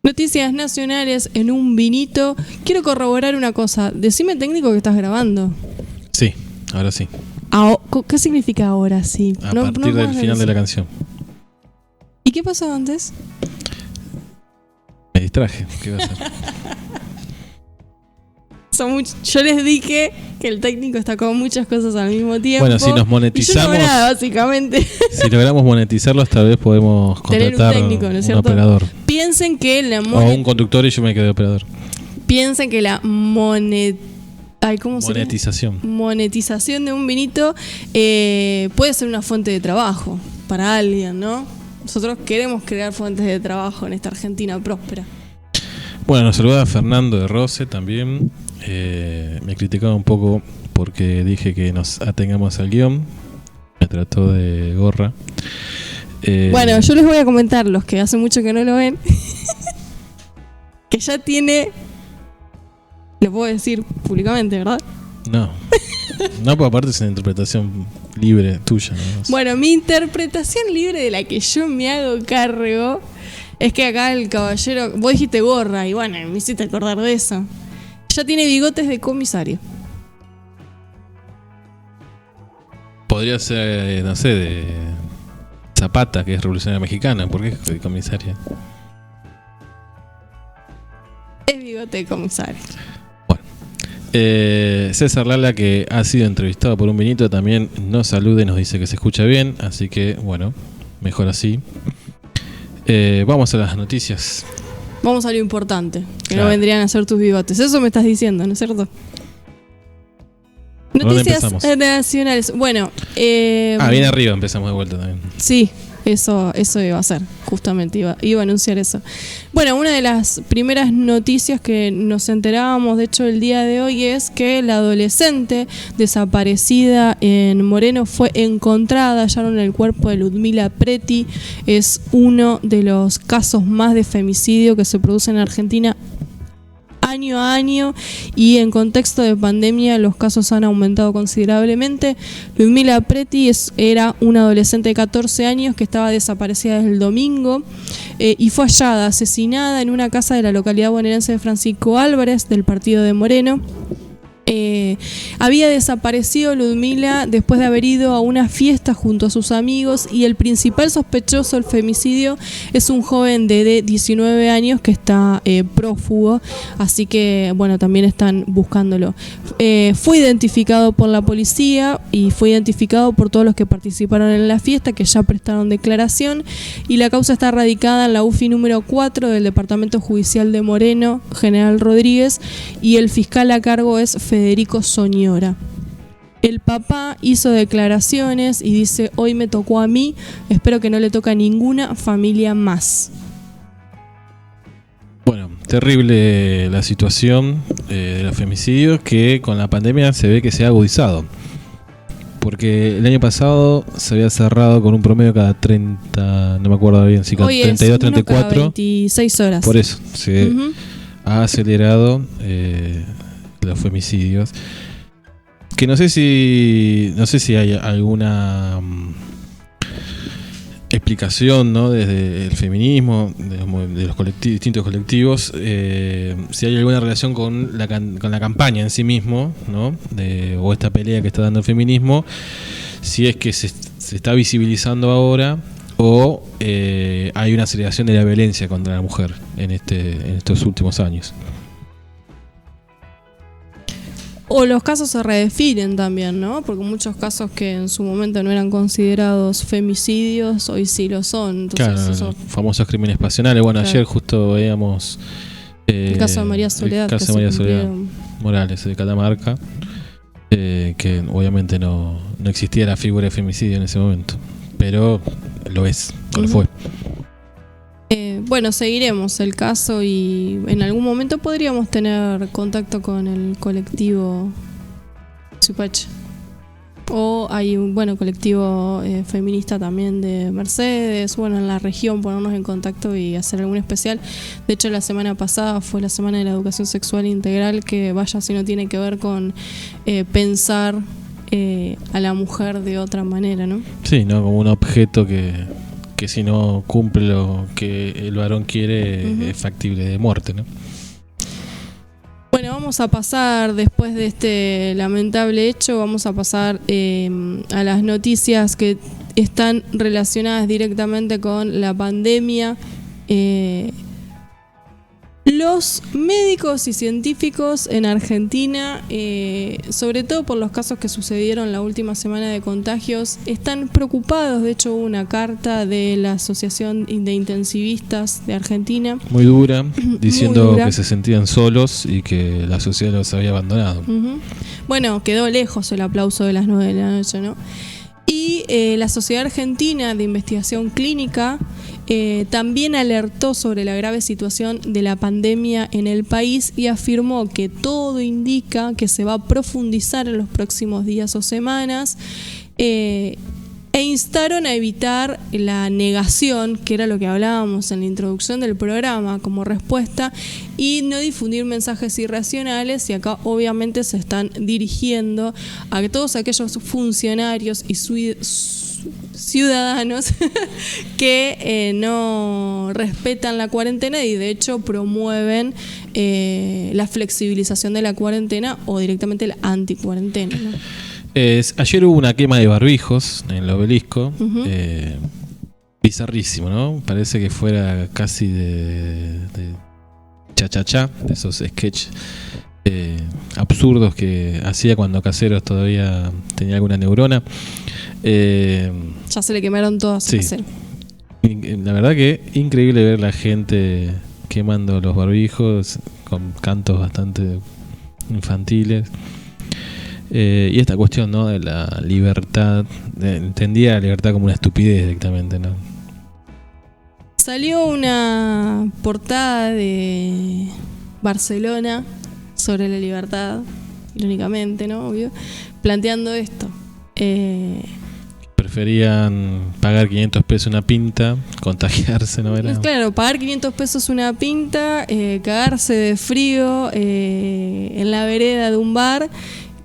Noticias nacionales en un vinito. Quiero corroborar una cosa. Decime, técnico, que estás grabando. Sí, ahora sí. ¿Qué significa ahora sí? A partir del final de la canción. ¿Y qué pasó antes? Me distraje. ¿Qué va a hacer? Yo les dije que el técnico está con muchas cosas al mismo tiempo. Bueno, si nos monetizamos, y yo no nada, básicamente. Si logramos monetizarlos, tal vez podemos contratar un técnico, ¿no es un cierto? operador. Piensen que la O un conductor y yo me quedé operador. Piensen que la monetización de un vinito puede ser una fuente de trabajo para alguien, ¿no? Nosotros queremos crear fuentes de trabajo en esta Argentina próspera. Bueno, nos saluda Fernando de Rose también. Me criticaba un poco porque dije que nos atengamos al guión. Me trató de gorra. Bueno, yo les voy a comentar, los que hace mucho que no lo ven, que ya tiene... Lo puedo decir públicamente, ¿verdad? No, pues aparte es una interpretación libre tuya, ¿no? Bueno, mi interpretación libre de la que yo me hago cargo es que acá el caballero... Vos dijiste gorra y bueno, me hiciste acordar de eso. Ya tiene bigotes de comisario. Podría ser, no sé, de Zapata, que es revolucionaria mexicana. ¿Por qué es de comisaria? Es bigote de comisario. Bueno, César Lala, que ha sido entrevistado por un vinito, también nos saluda y nos dice que se escucha bien. Así que, bueno, mejor así. Vamos a las noticias. Vamos a lo importante, que no vendrían a ser tus bigotes. Eso me estás diciendo, ¿no es cierto? Noticias nacionales. Bueno, bien arriba empezamos de vuelta también. Sí, eso iba a ser, justamente, iba a anunciar eso. Bueno, una de las primeras noticias que nos enterábamos, de hecho, el día de hoy, es que la adolescente desaparecida en Moreno fue encontrada, hallaron el cuerpo de Ludmila Preti. Es uno de los casos más de femicidio que se producen en Argentina año a año, y en contexto de pandemia los casos han aumentado considerablemente. Ludmila Preti era una adolescente de 14 años que estaba desaparecida desde el domingo y fue hallada asesinada en una casa de la localidad bonaerense de Francisco Álvarez, del partido de Moreno. Había desaparecido Ludmila después de haber ido a una fiesta junto a sus amigos, y el principal sospechoso del femicidio es un joven de 19 años que está prófugo, así que bueno, también están buscándolo. Fue identificado por la policía y fue identificado por todos los que participaron en la fiesta, que ya prestaron declaración, y la causa está radicada en la UFI número 4 del Departamento Judicial de Moreno, General Rodríguez, y el fiscal a cargo es Federico Soñora. El papá hizo declaraciones y dice: hoy me tocó a mí, espero que no le toque a ninguna familia más. Bueno, terrible la situación de los femicidios, que con la pandemia se ve que se ha agudizado. Porque el año pasado se había cerrado con un promedio cada 30, no me acuerdo bien, si cada 32, 34. Cada 26 horas. Por eso se ha acelerado los femicidios. Que no sé si hay alguna explicación, ¿no? Desde el feminismo, de los distintos colectivos, si hay alguna relación con la campaña en sí mismo, ¿no? O esta pelea que está dando el feminismo, si es que se está visibilizando ahora, o hay una aceleración de la violencia contra la mujer en estos últimos años. O los casos se redefinen también, ¿no? Porque muchos casos que en su momento no eran considerados femicidios, hoy sí lo son. Entonces, claro, los famosos crímenes pasionales. Bueno, claro. Ayer justo veíamos el caso de María Soledad. El caso de María Soledad Morales, de Catamarca, que obviamente no existía la figura de femicidio en ese momento, pero lo es, lo fue. Bueno, seguiremos el caso y en algún momento podríamos tener contacto con el colectivo Supache. O hay un colectivo feminista también de Mercedes. Bueno, en la región ponernos en contacto y hacer algún especial. De hecho, la semana pasada fue la Semana de la Educación Sexual Integral, que vaya si no tiene que ver con pensar a la mujer de otra manera, ¿no? Sí, no como un objeto que que si no cumple lo que el varón quiere, es factible de muerte, ¿no? Bueno, vamos a pasar, después de este lamentable hecho, vamos a pasar a las noticias que están relacionadas directamente con la pandemia. Los médicos y científicos en Argentina, sobre todo por los casos que sucedieron la última semana de contagios, están preocupados. De hecho, hubo una carta de la Asociación de Intensivistas de Argentina. Muy dura, diciendo Muy dura. que se sentían solos y que la sociedad los había abandonado. Bueno, quedó lejos el aplauso de las 9 de la noche, ¿no? Y la Sociedad Argentina de Investigación Clínica también alertó sobre la grave situación de la pandemia en el país y afirmó que todo indica que se va a profundizar en los próximos días o semanas, e instaron a evitar la negación, que era lo que hablábamos en la introducción del programa como respuesta, y no difundir mensajes irracionales. Y acá obviamente se están dirigiendo a todos aquellos funcionarios y ciudadanos que no respetan la cuarentena y de hecho promueven la flexibilización de la cuarentena o directamente la anticuarentena, ¿no? Ayer hubo una quema de barbijos en el Obelisco. Bizarrísimo, ¿no? Parece que fuera casi de cha-cha-cha, de esos sketches absurdos que hacía cuando Caseros todavía tenía alguna neurona. Ya se le quemaron todas. Sí. La verdad que increíble ver la gente quemando los barbijos con cantos bastante infantiles. Y esta cuestión, ¿no?, de la libertad, entendía la libertad como una estupidez directamente, ¿no? Salió una portada de Barcelona sobre la libertad, irónicamente, ¿no? Obvio, planteando esto. Preferían pagar 500 pesos una pinta, contagiarse, ¿no era? Claro, pagar 500 pesos una pinta, cagarse de frío en la vereda de un bar,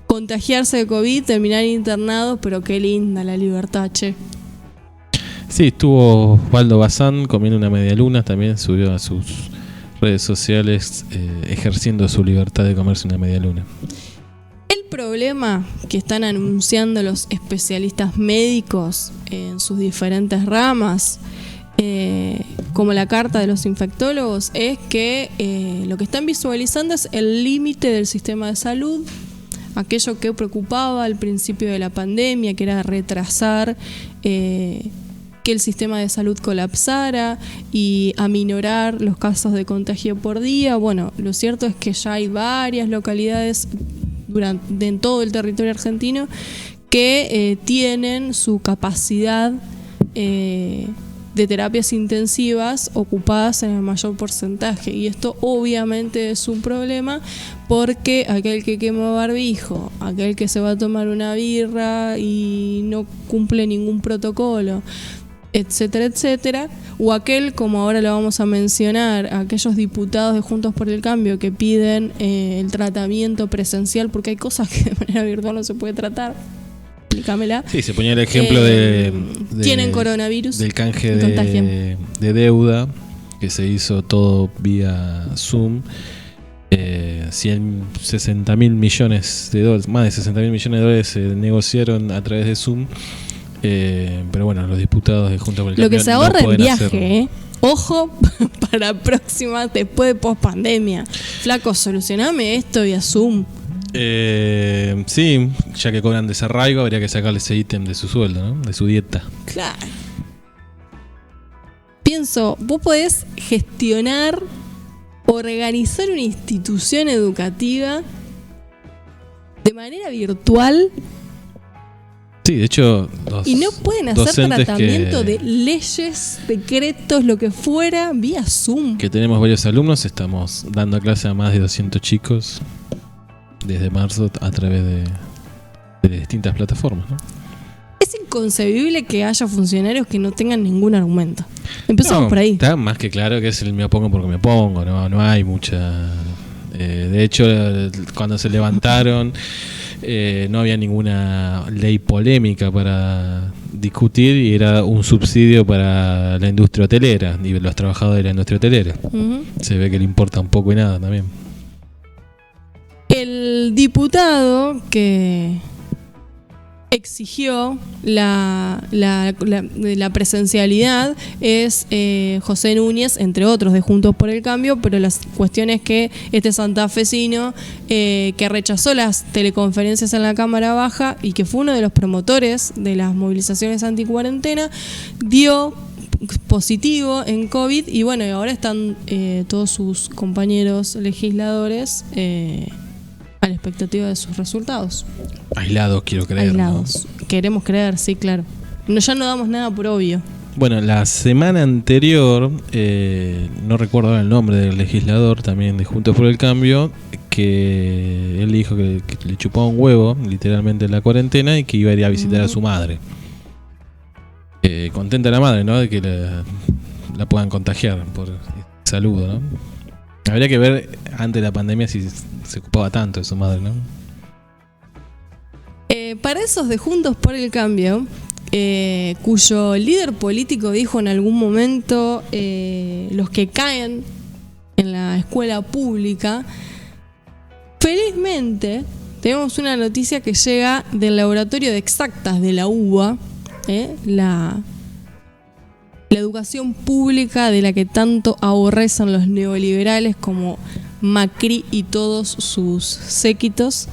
contagiarse de COVID, terminar internados, pero qué linda la libertad, che. Sí, estuvo Osvaldo Bazán comiendo una media luna, también subió a sus redes sociales ejerciendo su libertad de comerse una media luna. El problema que están anunciando los especialistas médicos en sus diferentes ramas, como la carta de los infectólogos, es que lo que están visualizando es el límite del sistema de salud, aquello que preocupaba al principio de la pandemia, que era retrasar que el sistema de salud colapsara y aminorar los casos de contagio por día. Bueno, lo cierto es que ya hay varias localidades en todo el territorio argentino que tienen su capacidad de terapias intensivas ocupadas en el mayor porcentaje, y esto obviamente es un problema porque aquel que quema barbijo, aquel que se va a tomar una birra y no cumple ningún protocolo, etcétera, etcétera, o aquel, como ahora lo vamos a mencionar, aquellos diputados de Juntos por el Cambio que piden el tratamiento presencial porque hay cosas que de manera virtual no se puede tratar. Explícamela. Sí, se ponía el ejemplo de tienen coronavirus, del canje de deuda que se hizo todo vía Zoom. 60.000 millones de dólares, más de 60.000 millones de dólares se negociaron a través de Zoom. Pero bueno, los diputados de Junta por el Cambio lo que se ahorra no en viaje, hacerlo. Ojo para próximas, después de post-pandemia. Flaco, solucioname esto vía Zoom. Sí, ya que cobran desarraigo, habría que sacarle ese ítem de su sueldo, ¿no? De su dieta. Claro. Pienso, vos podés gestionar, organizar una institución educativa de manera virtual. Sí, de hecho, y no pueden hacer tratamiento de leyes, decretos, lo que fuera, vía Zoom. Que tenemos varios alumnos, estamos dando clase a más de 200 chicos desde marzo a través de distintas plataformas, ¿no? Es inconcebible que haya funcionarios que no tengan ningún argumento. Empezamos por ahí. Está más que claro que es el me opongo porque me opongo, no hay mucha... de hecho, cuando se levantaron... no había ninguna ley polémica para discutir y era un subsidio para la industria hotelera y los trabajadores de la industria hotelera. Uh-huh. Se ve que le importa un poco y nada también. El diputado que exigió la presencialidad es José Núñez, entre otros, de Juntos por el Cambio, pero la cuestión es que este santafesino que rechazó las teleconferencias en la Cámara Baja y que fue uno de los promotores de las movilizaciones anticuarentena, dio positivo en COVID y bueno, ahora están todos sus compañeros legisladores a la expectativa de sus resultados. Aislados, quiero creer. Aislados. ¿No? Queremos creer, sí, claro. No, ya no damos nada por obvio. Bueno, la semana anterior, no recuerdo ahora el nombre del legislador, también de Juntos por el Cambio, que él dijo que le chupaba un huevo, literalmente, la cuarentena y que iba a ir a visitar a su madre. Contenta la madre, ¿no? De que la puedan contagiar por saludo, ¿no? Habría que ver antes de la pandemia si se ocupaba tanto de su madre, ¿no? Para esos de Juntos por el Cambio, cuyo líder político dijo en algún momento los que caen en la escuela pública, felizmente tenemos una noticia que llega del laboratorio de exactas de la UBA, la educación pública de la que tanto aborrecen los neoliberales como Macri y todos sus séquitos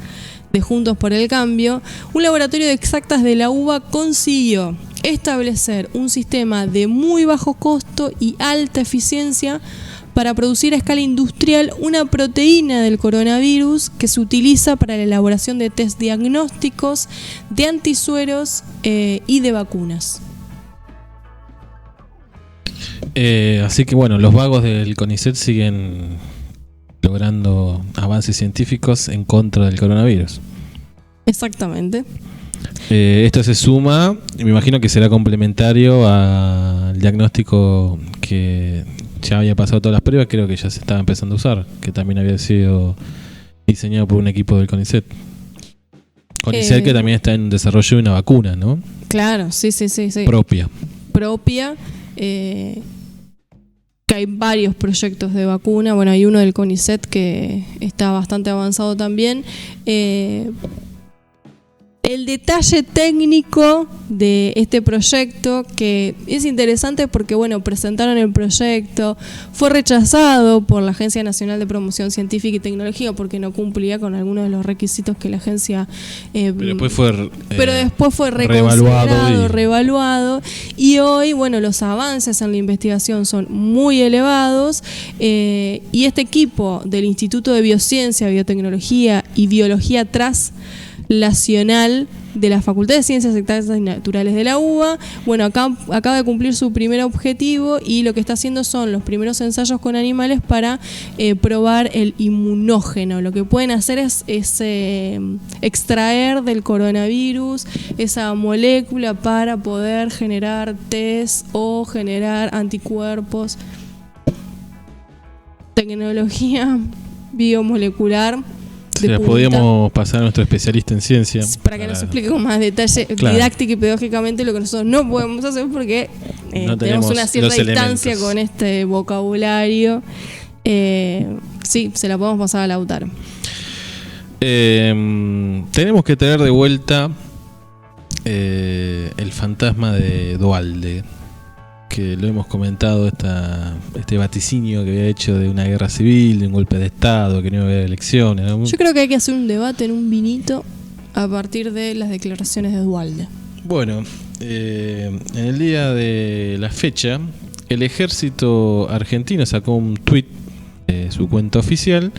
de Juntos por el Cambio. Un laboratorio de exactas de la UBA consiguió establecer un sistema de muy bajo costo y alta eficiencia para producir a escala industrial una proteína del coronavirus que se utiliza para la elaboración de test diagnósticos, de antisueros y de vacunas. Así que bueno, los vagos del CONICET siguen logrando avances científicos en contra del coronavirus. Exactamente. Esto se suma, me imagino que será complementario al diagnóstico que ya había pasado todas las pruebas, creo que ya se estaba empezando a usar, que también había sido diseñado por un equipo del CONICET. CONICET que también está en desarrollo de una vacuna, ¿no? Claro, sí. Propia. Que hay varios proyectos de vacuna. Bueno, hay uno del CONICET que está bastante avanzado también. El detalle técnico de este proyecto, que es interesante porque, bueno, presentaron el proyecto, fue rechazado por la Agencia Nacional de Promoción Científica y Tecnológica porque no cumplía con algunos de los requisitos que la agencia... pero después fue reevaluado. Y hoy, bueno, los avances en la investigación son muy elevados y este equipo del Instituto de Biociencia, Biotecnología y Biología Translacional de la Facultad de Ciencias Exactas y Naturales de la UBA, bueno, acaba de cumplir su primer objetivo y lo que está haciendo son los primeros ensayos con animales para probar el inmunógeno. Lo que pueden hacer es extraer del coronavirus esa molécula para poder generar test o generar anticuerpos. Tecnología biomolecular. Se la podíamos pasar a nuestro especialista en ciencia. Para que nos explique con más detalle, didáctica y pedagógicamente, lo que nosotros no podemos hacer porque no tenemos una cierta distancia con este vocabulario. Sí, se la podemos pasar a Lautaro. Tenemos que traer de vuelta el fantasma de Duhalde, que lo hemos comentado, este vaticinio que había hecho de una guerra civil, de un golpe de Estado, que no iba a haber elecciones, ¿no? Yo creo que hay que hacer un debate en un vinito a partir de las declaraciones de Duhalde. Bueno, en el día de la fecha, el ejército argentino sacó un tuit de su cuenta oficial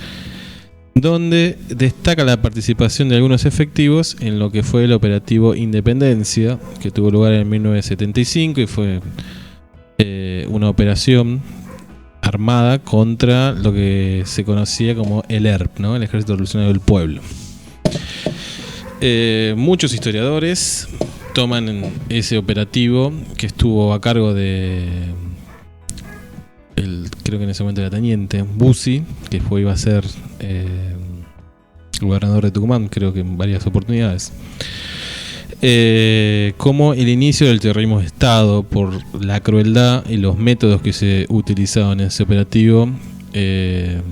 donde destaca la participación de algunos efectivos en lo que fue el operativo Independencia, que tuvo lugar en 1975 y fue una operación armada contra lo que se conocía como el ERP, ¿no? El Ejército Revolucionario del Pueblo. Muchos historiadores toman ese operativo que estuvo a cargo de creo que en ese momento era teniente Bussi, que iba a ser el gobernador de Tucumán, creo que en varias oportunidades. como el inicio del terrorismo de Estado por la crueldad y los métodos que se utilizaban en ese operativo. De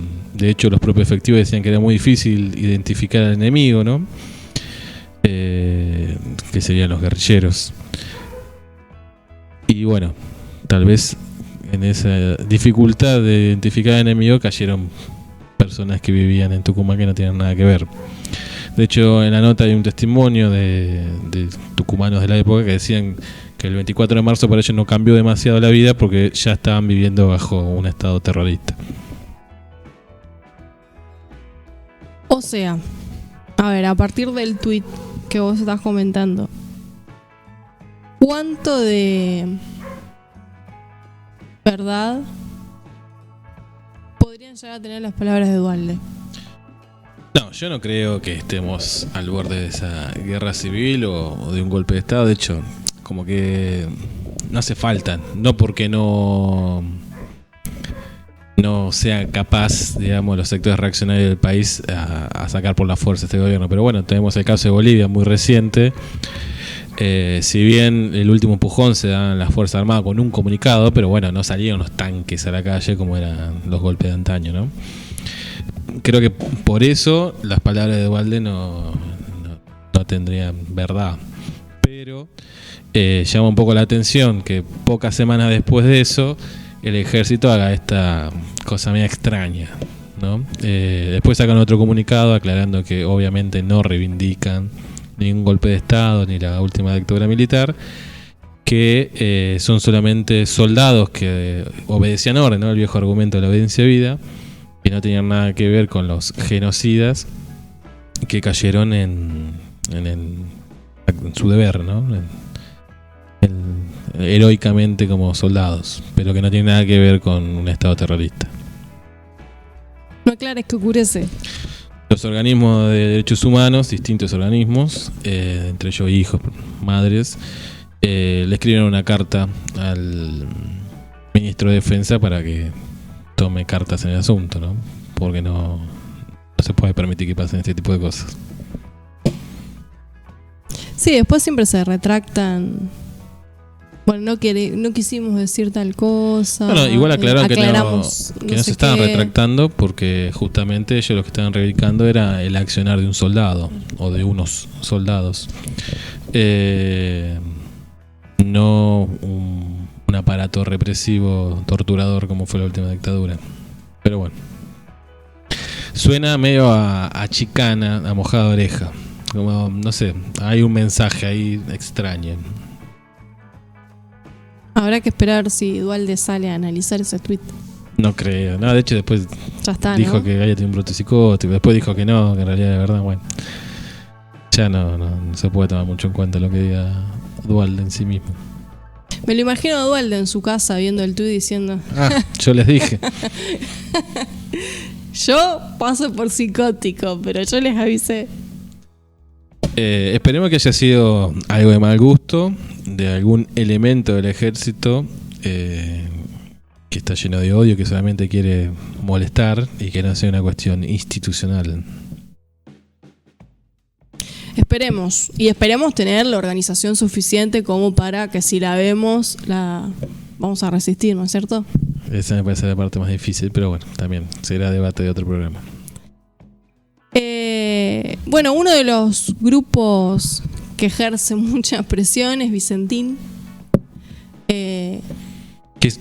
hecho, los propios efectivos decían que era muy difícil identificar al enemigo, ¿no? Que serían los guerrilleros. Y bueno, tal vez en esa dificultad de identificar al enemigo cayeron personas que vivían en Tucumán que no tenían nada que ver. De hecho, en la nota hay un testimonio de tucumanos de la época que decían que el 24 de marzo para ellos no cambió demasiado la vida porque ya estaban viviendo bajo un estado terrorista. O sea, a ver, a partir del tuit que vos estás comentando, ¿cuánto de verdad podrían llegar a tener las palabras de Duhalde? No, yo no creo que estemos al borde de esa guerra civil o de un golpe de Estado. De hecho, como que no hace falta. No porque no sea capaz, digamos, los sectores reaccionarios del país a sacar por la fuerza este gobierno. Pero bueno, tenemos el caso de Bolivia muy reciente. Si bien el último empujón se da en las Fuerzas Armadas con un comunicado, pero bueno, no salieron los tanques a la calle como eran los golpes de antaño, ¿no? Creo que por eso las palabras de Duhalde no tendrían verdad. Pero llama un poco la atención que pocas semanas después de eso el ejército haga esta cosa media extraña, ¿no? Después sacan otro comunicado aclarando que obviamente no reivindican ningún golpe de Estado ni la última dictadura militar, que son solamente soldados que obedecían orden, ¿no? El viejo argumento de la obediencia a vida, que no tenían nada que ver con los genocidas que cayeron en su deber, ¿no? Heroicamente como soldados, pero que no tiene nada que ver con un estado terrorista. No aclares que ocurre. Los organismos de derechos humanos, distintos organismos, entre ellos hijos, madres, le escribieron una carta al ministro de Defensa para que tome cartas en el asunto, ¿no? Porque no se puede permitir que pasen este tipo de cosas. Sí, después siempre se retractan. Bueno, no quisimos decir tal cosa. Bueno, igual aclararon que no se estaban qué. retractando porque justamente ellos lo que estaban reivindicando era el accionar de un soldado o de unos soldados. No un aparato represivo, torturador como fue la última dictadura. Pero bueno, suena medio a chicana, a mojada oreja. Como, no sé, hay un mensaje ahí extraño. Habrá que esperar si Duhalde sale a analizar ese tweet. No creo, no, de hecho después ya está, dijo, ¿no? que Gaia tiene un brote psicótico, después dijo que no, que en realidad de verdad, bueno. Ya no se puede tomar mucho en cuenta lo que diga Duhalde en sí mismo. Me lo imagino a Duhalde en su casa viendo el tweet diciendo: yo les dije. Yo paso por psicótico, pero yo les avisé. Esperemos que haya sido algo de mal gusto, de algún elemento del ejército que está lleno de odio, que solamente quiere molestar y que no sea una cuestión institucional. Esperemos tener la organización suficiente como para que si la vemos, la vamos a resistir, ¿no es cierto? Esa me parece la parte más difícil, pero bueno, también será debate de otro programa. Bueno, uno de los grupos que ejerce mucha presión es Vicentín. Que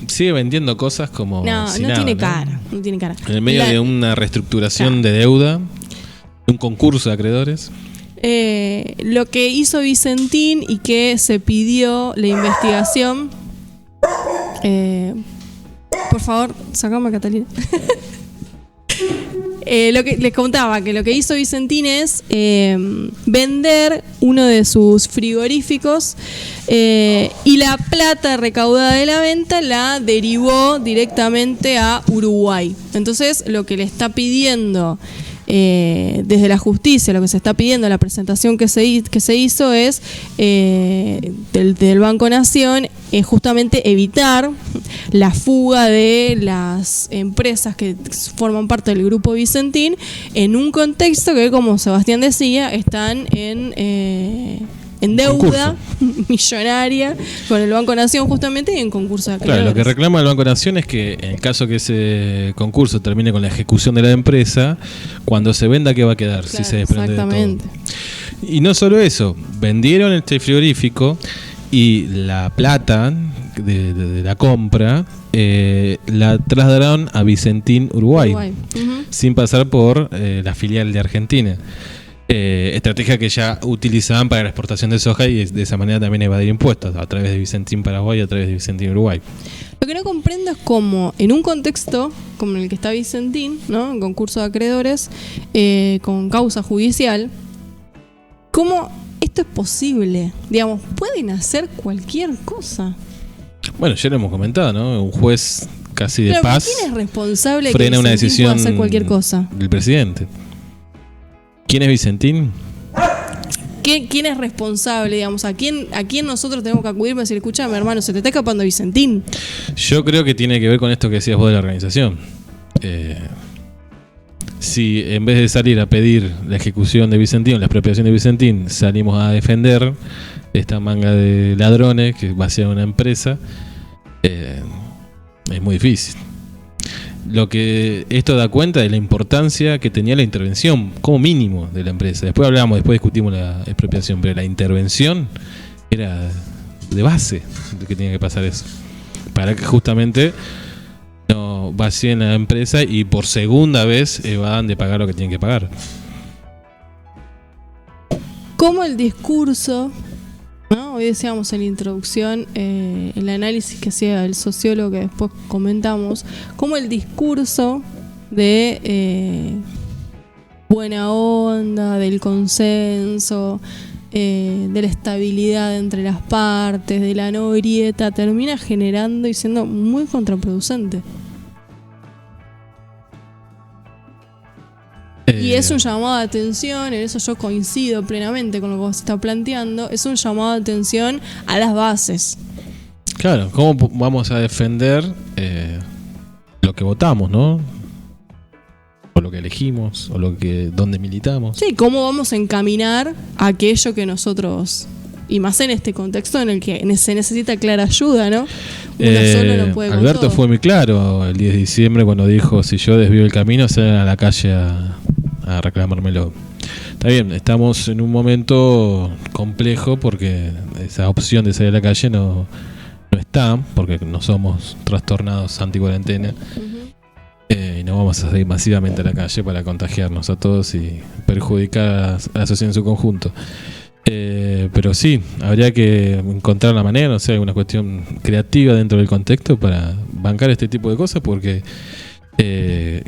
sigue vendiendo cosas como no tiene cara. En el medio de una reestructuración de deuda, un concurso de acreedores. Lo que hizo Vicentín y que se pidió la investigación. Por favor, sacame a Catalina. Lo que les contaba, que lo que hizo Vicentín es vender uno de sus frigoríficos y la plata recaudada de la venta la derivó directamente a Uruguay. Entonces lo que le está pidiendo desde la justicia, lo que se está pidiendo, la presentación que se hizo es del Banco Nación, justamente evitar la fuga de las empresas que forman parte del grupo Vicentín en un contexto que, como Sebastián decía, están en en deuda millonaria con el Banco Nación justamente y en concurso de acreedores. Claro, lo que reclama el Banco Nación es que en el caso que ese concurso termine con la ejecución de la empresa, cuando se venda, ¿qué va a quedar? Claro, Si se desprende exactamente. de todo. Y no solo eso, vendieron este frigorífico y la plata de la compra la trasladaron a Vicentín, Uruguay. Uh-huh. Sin pasar por la filial de Argentina. Estrategia que ya utilizaban para la exportación de soja y de esa manera también evadir impuestos a través de Vicentín, Paraguay y a través de Vicentín, Uruguay. Lo que no comprendo es cómo en un contexto como el que está Vicentín, ¿no? En concurso de acreedores, con causa judicial, cómo esto es posible. Digamos, pueden hacer cualquier cosa. Bueno, ya lo hemos comentado, ¿no? Un juez casi de Pero paz ¿quién es responsable frena que una Vicentín decisión pueda hacer cualquier cosa? del presidente. ¿Quién es Vicentín? ¿Quién es responsable, digamos? ¿A quién nosotros tenemos que acudir para decir, escúchame, hermano, se te está escapando Vicentín? Yo creo que tiene que ver con esto que decías vos de la organización. Si en vez de salir a pedir la ejecución de Vicentín o la expropiación de Vicentín, salimos a defender esta manga de ladrones que vacían una empresa, es muy difícil. Lo que esto da cuenta de la importancia que tenía la intervención, como mínimo, de la empresa. Después discutimos la expropiación, pero la intervención era de base de que tenía que pasar eso. Para que justamente no vacíen la empresa y por segunda vez evadan de pagar lo que tienen que pagar. Como el discurso, ¿no? Hoy decíamos en la introducción, el análisis que hacía el sociólogo que después comentamos, como el discurso de buena onda, del consenso, de la estabilidad entre las partes, de la no grieta, termina generando y siendo muy contraproducente. Y es un llamado de atención, en eso yo coincido plenamente con lo que vos estás planteando, es un llamado de atención a las bases. Claro, ¿cómo vamos a defender lo que votamos, no? O lo que elegimos, o donde militamos. Sí, cómo vamos a encaminar aquello que nosotros, y más en este contexto en el que se necesita clara ayuda, ¿no? Uno solo no puede con Alberto todo. fue muy claro el 10 de diciembre cuando dijo: si yo desvío el camino, salgan a la calle a reclamármelo. Está bien, estamos en un momento complejo porque esa opción de salir a la calle no está, porque no somos trastornados anti-cuarentena. Y no vamos a salir masivamente a la calle para contagiarnos a todos y perjudicar a la sociedad en su conjunto. Pero sí, habría que encontrar la manera, no sé, alguna cuestión creativa dentro del contexto para bancar este tipo de cosas, porque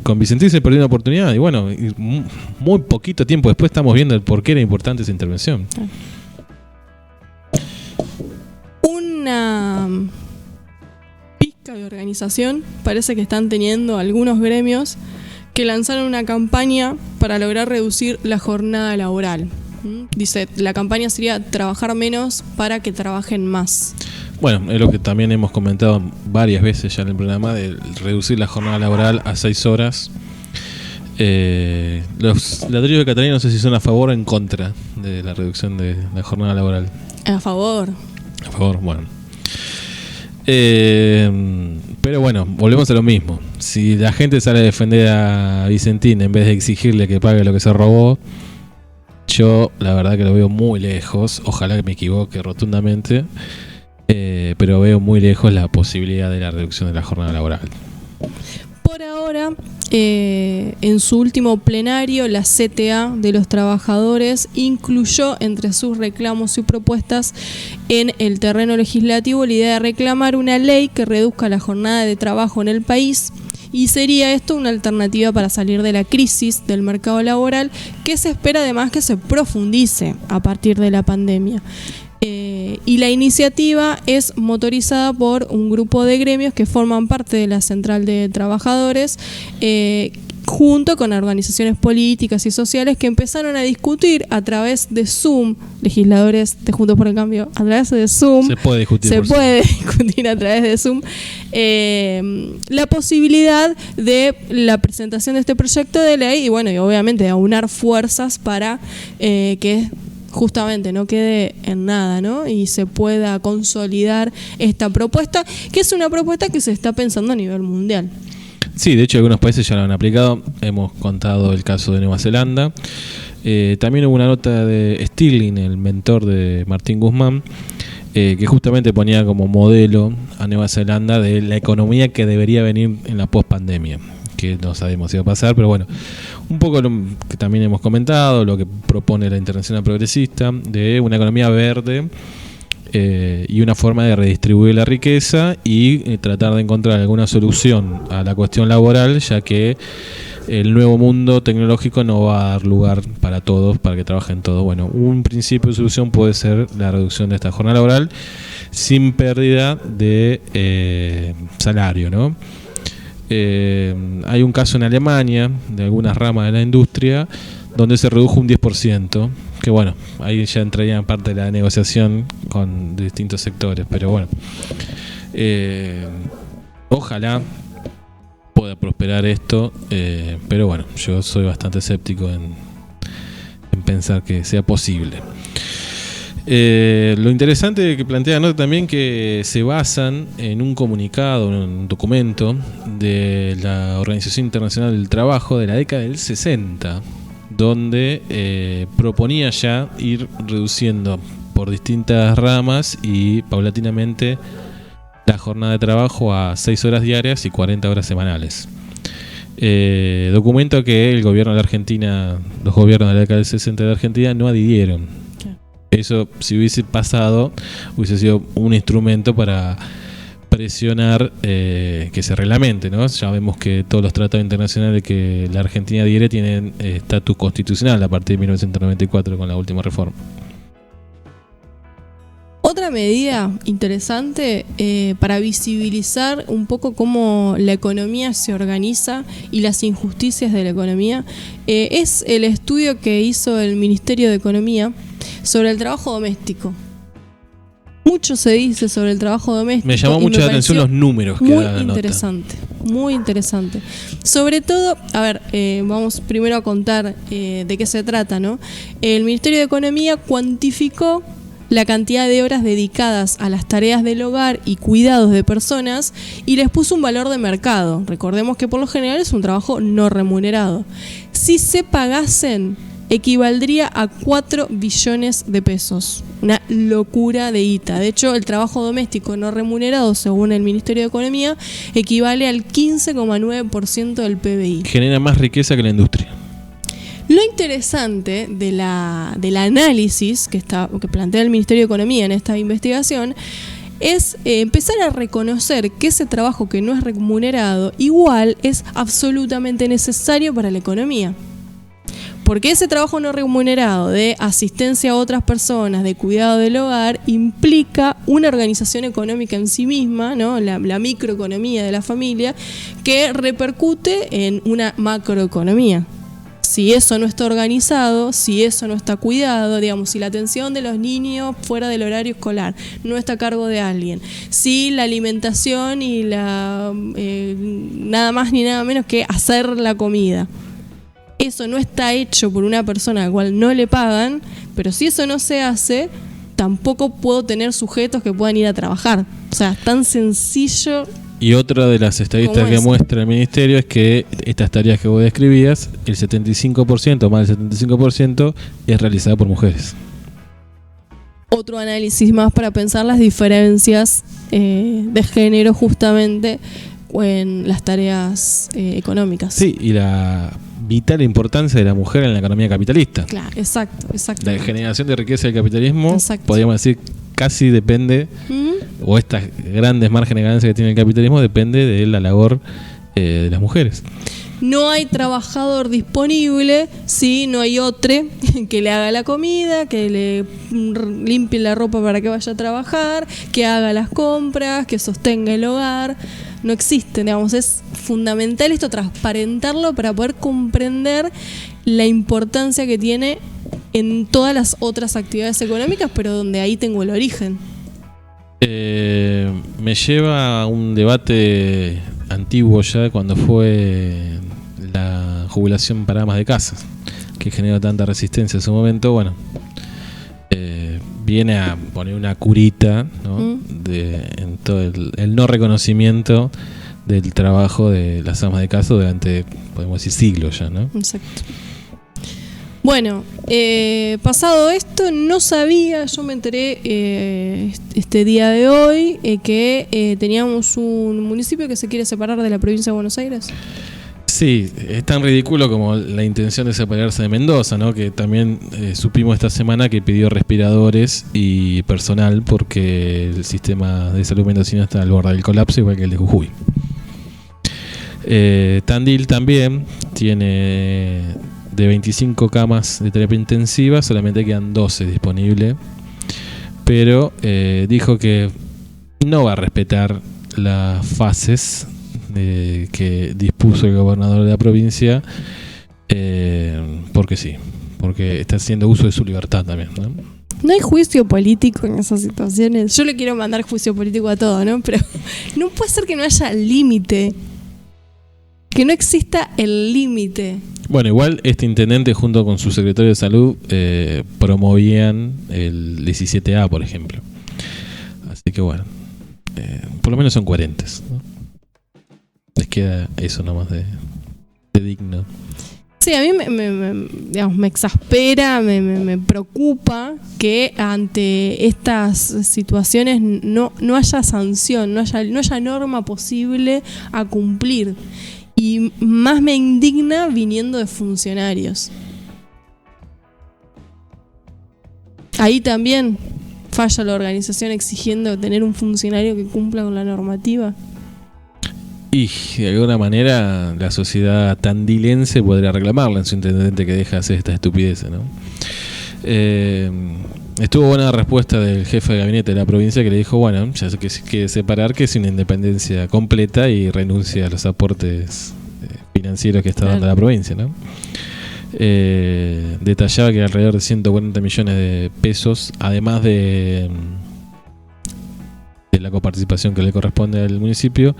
con Vicentín se perdió una oportunidad y bueno, muy poquito tiempo después estamos viendo el por qué era importante esa intervención. Una pizca de organización parece que están teniendo algunos gremios que lanzaron una campaña para lograr reducir la jornada laboral. Dice, la campaña sería trabajar menos para que trabajen más. Bueno, es lo que también hemos comentado varias veces ya en el programa, de reducir la jornada laboral a 6 horas. Los ladrillos de Catalina no sé si son a favor o en contra de la reducción de la jornada laboral. A favor. A favor, bueno. Pero bueno, volvemos a lo mismo. Si la gente sale a defender a Vicentín en vez de exigirle que pague lo que se robó, yo la verdad que lo veo muy lejos. Ojalá que me equivoque rotundamente, pero veo muy lejos la posibilidad de la reducción de la jornada laboral. Por ahora, en su último plenario, la CTA de los trabajadores incluyó entre sus reclamos y propuestas en el terreno legislativo la idea de reclamar una ley que reduzca la jornada de trabajo en el país. Y sería esto una alternativa para salir de la crisis del mercado laboral, que se espera además que se profundice a partir de la pandemia. Y la iniciativa es motorizada por un grupo de gremios que forman parte de la Central de Trabajadores, junto con organizaciones políticas y sociales que empezaron a discutir a través de Zoom, legisladores de Juntos por el Cambio, a través de Zoom. Se puede discutir A través de Zoom la posibilidad de la presentación de este proyecto de ley y bueno, y obviamente aunar fuerzas para que justamente no quede en nada, ¿no? Y se pueda consolidar esta propuesta, que es una propuesta que se está pensando a nivel mundial. Sí, de hecho algunos países ya lo han aplicado. Hemos contado el caso de Nueva Zelanda. También hubo una nota de Stirling, el mentor de Martín Guzmán, que justamente ponía como modelo a Nueva Zelanda de la economía que debería venir en la pospandemia, que no sabemos si va a pasar, pero bueno, un poco lo que también hemos comentado, lo que propone la Internacional Progresista, de una economía verde y una forma de redistribuir la riqueza y tratar de encontrar alguna solución a la cuestión laboral, ya que el nuevo mundo tecnológico no va a dar lugar para todos, para que trabajen todos. Bueno, un principio de solución puede ser la reducción de esta jornada laboral sin pérdida de salario, ¿no? Hay un caso en Alemania de algunas ramas de la industria donde se redujo un 10%, que bueno, ahí ya entraría en parte de la negociación con distintos sectores, pero bueno, ojalá pueda prosperar esto, pero bueno, yo soy bastante escéptico en pensar que sea posible. Lo interesante que plantea la nota también, que se basan en un comunicado, en un documento de la Organización Internacional del Trabajo de la década del 60, donde proponía ya ir reduciendo por distintas ramas y paulatinamente la jornada de trabajo a 6 horas diarias y 40 horas semanales. Documento que el gobierno de la Argentina, los gobiernos de la década del 60 de Argentina no adhirieron. Eso, si hubiese pasado, hubiese sido un instrumento para presionar que se reglamente, ¿no? Ya vemos que todos los tratados internacionales que la Argentina adhiere tienen estatus constitucional a partir de 1994 con la última reforma. Otra medida interesante para visibilizar un poco cómo la economía se organiza y las injusticias de la economía es el estudio que hizo el Ministerio de Economía sobre el trabajo doméstico. Mucho se dice sobre el trabajo doméstico. Me llamó mucho la atención los números que da la nota. Muy interesante. Sobre todo, a ver, vamos primero a contar de qué se trata, ¿no? El Ministerio de Economía cuantificó la cantidad de horas dedicadas a las tareas del hogar y cuidados de personas y les puso un valor de mercado. Recordemos que por lo general es un trabajo no remunerado. Si se pagasen, equivaldría a 4 billones de pesos. Una locura de guita. De hecho, el trabajo doméstico no remunerado, según el Ministerio de Economía, equivale al 15,9% del PBI. Genera más riqueza que la industria. Lo interesante del análisis que plantea el Ministerio de Economía en esta investigación es empezar a reconocer que ese trabajo que no es remunerado igual es absolutamente necesario para la economía. Porque ese trabajo no remunerado de asistencia a otras personas, de cuidado del hogar, implica una organización económica en sí misma, ¿no? La microeconomía de la familia, que repercute en una macroeconomía. Si eso no está organizado, si eso no está cuidado, digamos, si la atención de los niños fuera del horario escolar no está a cargo de alguien, si la alimentación y nada más ni nada menos que hacer la comida, eso no está hecho por una persona a la cual no le pagan, pero si eso no se hace, tampoco puedo tener sujetos que puedan ir a trabajar. O sea, es tan sencillo. Y otra de las estadísticas que muestra el Ministerio es que estas tareas que vos describías, el 75%, más del 75%, es realizada por mujeres. Otro análisis más para pensar las diferencias de género justamente en las tareas económicas. Sí, y la vital importancia de la mujer en la economía capitalista. Claro, exacto. La generación de riqueza del capitalismo, podríamos decir, casi depende, o estas grandes márgenes de ganancia que tiene el capitalismo, depende de la labor de las mujeres. No hay trabajador disponible si no hay otro que le haga la comida, que le limpie la ropa para que vaya a trabajar, que haga las compras, que sostenga el hogar. No existe, digamos, es fundamental esto, transparentarlo para poder comprender la importancia que tiene en todas las otras actividades económicas, pero donde ahí tengo el origen. Me lleva a un debate antiguo ya, cuando fue la jubilación para amas de casa, que generó tanta resistencia en su momento. Bueno, viene a poner una curita, ¿no? En todo el no reconocimiento del trabajo de las amas de casa durante, podemos decir, siglos ya, ¿no? Exacto. Bueno, pasado esto, no sabía, yo me enteré este día de hoy que teníamos un municipio que se quiere separar de la provincia de Buenos Aires. Sí, es tan ridículo como la intención de separarse de Mendoza, ¿no? Que también supimos esta semana que pidió respiradores y personal porque el sistema de salud mendocino está al borde del colapso, igual que el de Jujuy. Tandil también tiene de 25 camas de terapia intensiva, solamente quedan 12 disponibles, pero dijo que no va a respetar las fases que dispuso el gobernador de la provincia, porque sí, porque está haciendo uso de su libertad también, ¿no? No hay juicio político en esas situaciones. Yo le quiero mandar juicio político a todo, ¿no? Pero no puede ser que no haya límite. Que no exista el límite. Bueno, igual este intendente junto con su secretario de salud promovían el 17A, por ejemplo. Así que bueno, por lo menos son coherentes, ¿no? Les queda eso nomás de digno. Sí, a mí me exaspera, me preocupa que ante estas situaciones no haya sanción, no haya norma posible a cumplir. Y más me indigna viniendo de funcionarios. Ahí también falla la organización exigiendo tener un funcionario que cumpla con la normativa. Y de alguna manera la sociedad tandilense podría reclamarle en su intendente que deja hacer esta estupidez, ¿no? Estuvo buena la respuesta del jefe de gabinete de la provincia, que le dijo, bueno, ya sé que se quiere separar, que es una independencia completa y renuncia a los aportes financieros que está dando la provincia, ¿no? Detallaba que alrededor de 140 millones de pesos, además de la coparticipación que le corresponde al municipio,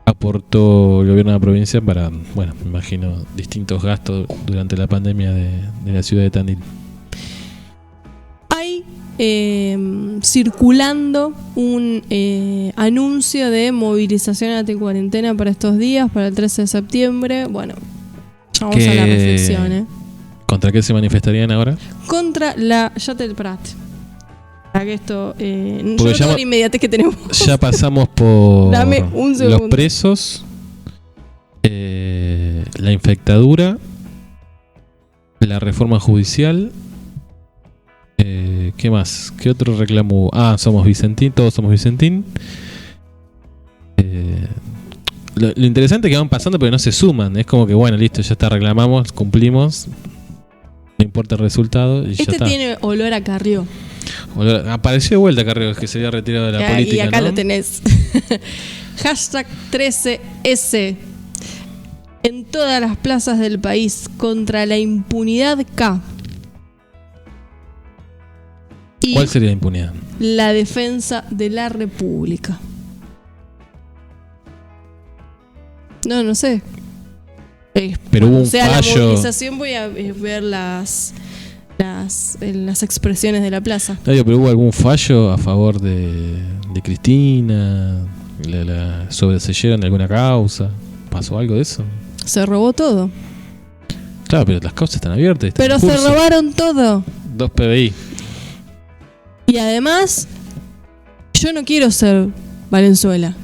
aportó el gobierno de la provincia para, bueno, me imagino, distintos gastos durante la pandemia de la ciudad de Tandil. Hay circulando un anuncio de movilización anti-cuarentena para estos días, para el 13 de septiembre. Bueno, ya vamos a la reflexión. ¿Contra qué se manifestarían ahora? Contra la... Ya te esperaste. Para que esto... yo no tengo la inmediatez que tenemos. Ya pasamos por Dame un segundo. Los presos, la infectadura, la reforma judicial. ¿Qué más? ¿Qué otro reclamo? Somos Vicentín, todos somos Vicentín. Lo interesante es que van pasando pero no se suman. Es como que bueno, listo, ya está, reclamamos, cumplimos. No importa el resultado y ya está. Tiene olor a Carrió. Apareció de vuelta Carrió, que se había retirado de la política, y acá, ¿no? Lo tenés. Hashtag 13S. En todas las plazas del país contra la impunidad K. ¿Cuál sería la impunidad? La defensa de la República. No sé. Pero hubo un fallo. La movilización voy a ver las expresiones de la plaza. Pero hubo algún fallo a favor de Cristina, la sobreseyeron de alguna causa. ¿Pasó algo de eso? Se robó todo. Claro, pero las causas están abiertas. Pero se robaron todo. 2 PBI. Y además, yo no quiero ser Valenzuela.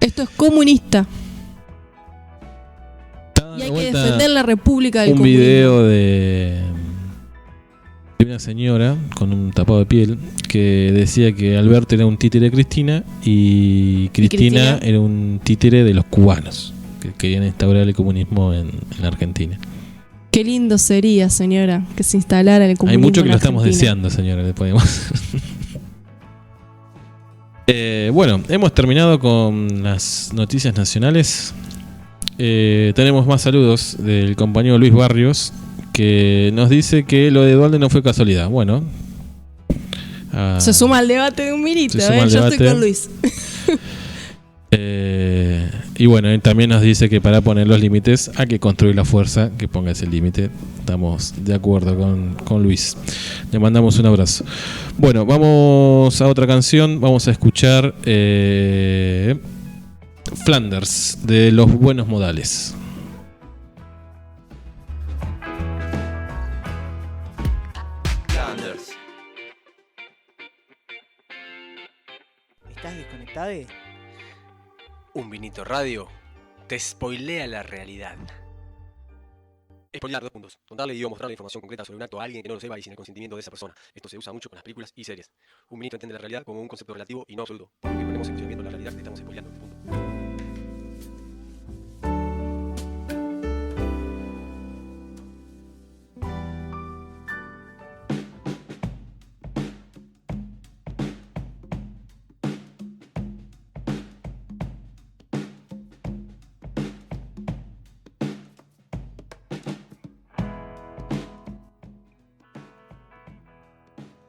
Esto es comunista. Y hay que defender la República del Comunismo. Un video de una señora con un tapado de piel que decía que Alberto era un títere de Cristina y Cristina era un títere de los cubanos que querían instaurar el comunismo en la Argentina. Qué lindo sería, señora, que se instalara el comunismo. Hay mucho que en lo estamos Argentina. deseando, señora, le podemos. Bueno, hemos terminado con las noticias nacionales. Tenemos más saludos del compañero Luis Barrios, que nos dice que lo de Dualde no fue casualidad. Bueno, se suma al debate de un minito, yo estoy con Luis. Y bueno, él también nos dice que para poner los límites hay que construir la fuerza que ponga ese límite. Estamos de acuerdo con Luis. Le mandamos un abrazo. Bueno, vamos a otra canción. Vamos a escuchar Flanders, de Los Buenos Modales. Flanders. ¿Estás desconectado? Un vinito radio te spoilea la realidad. Spoilear, 2 puntos. Contarle y o mostrar la información concreta sobre un acto a alguien que no lo sepa y sin el consentimiento de esa persona. Esto se usa mucho con las películas y series. Un vinito entiende la realidad como un concepto relativo y no absoluto. Por lo que ponemos en funcionamiento la realidad que estamos spoileando. Punto.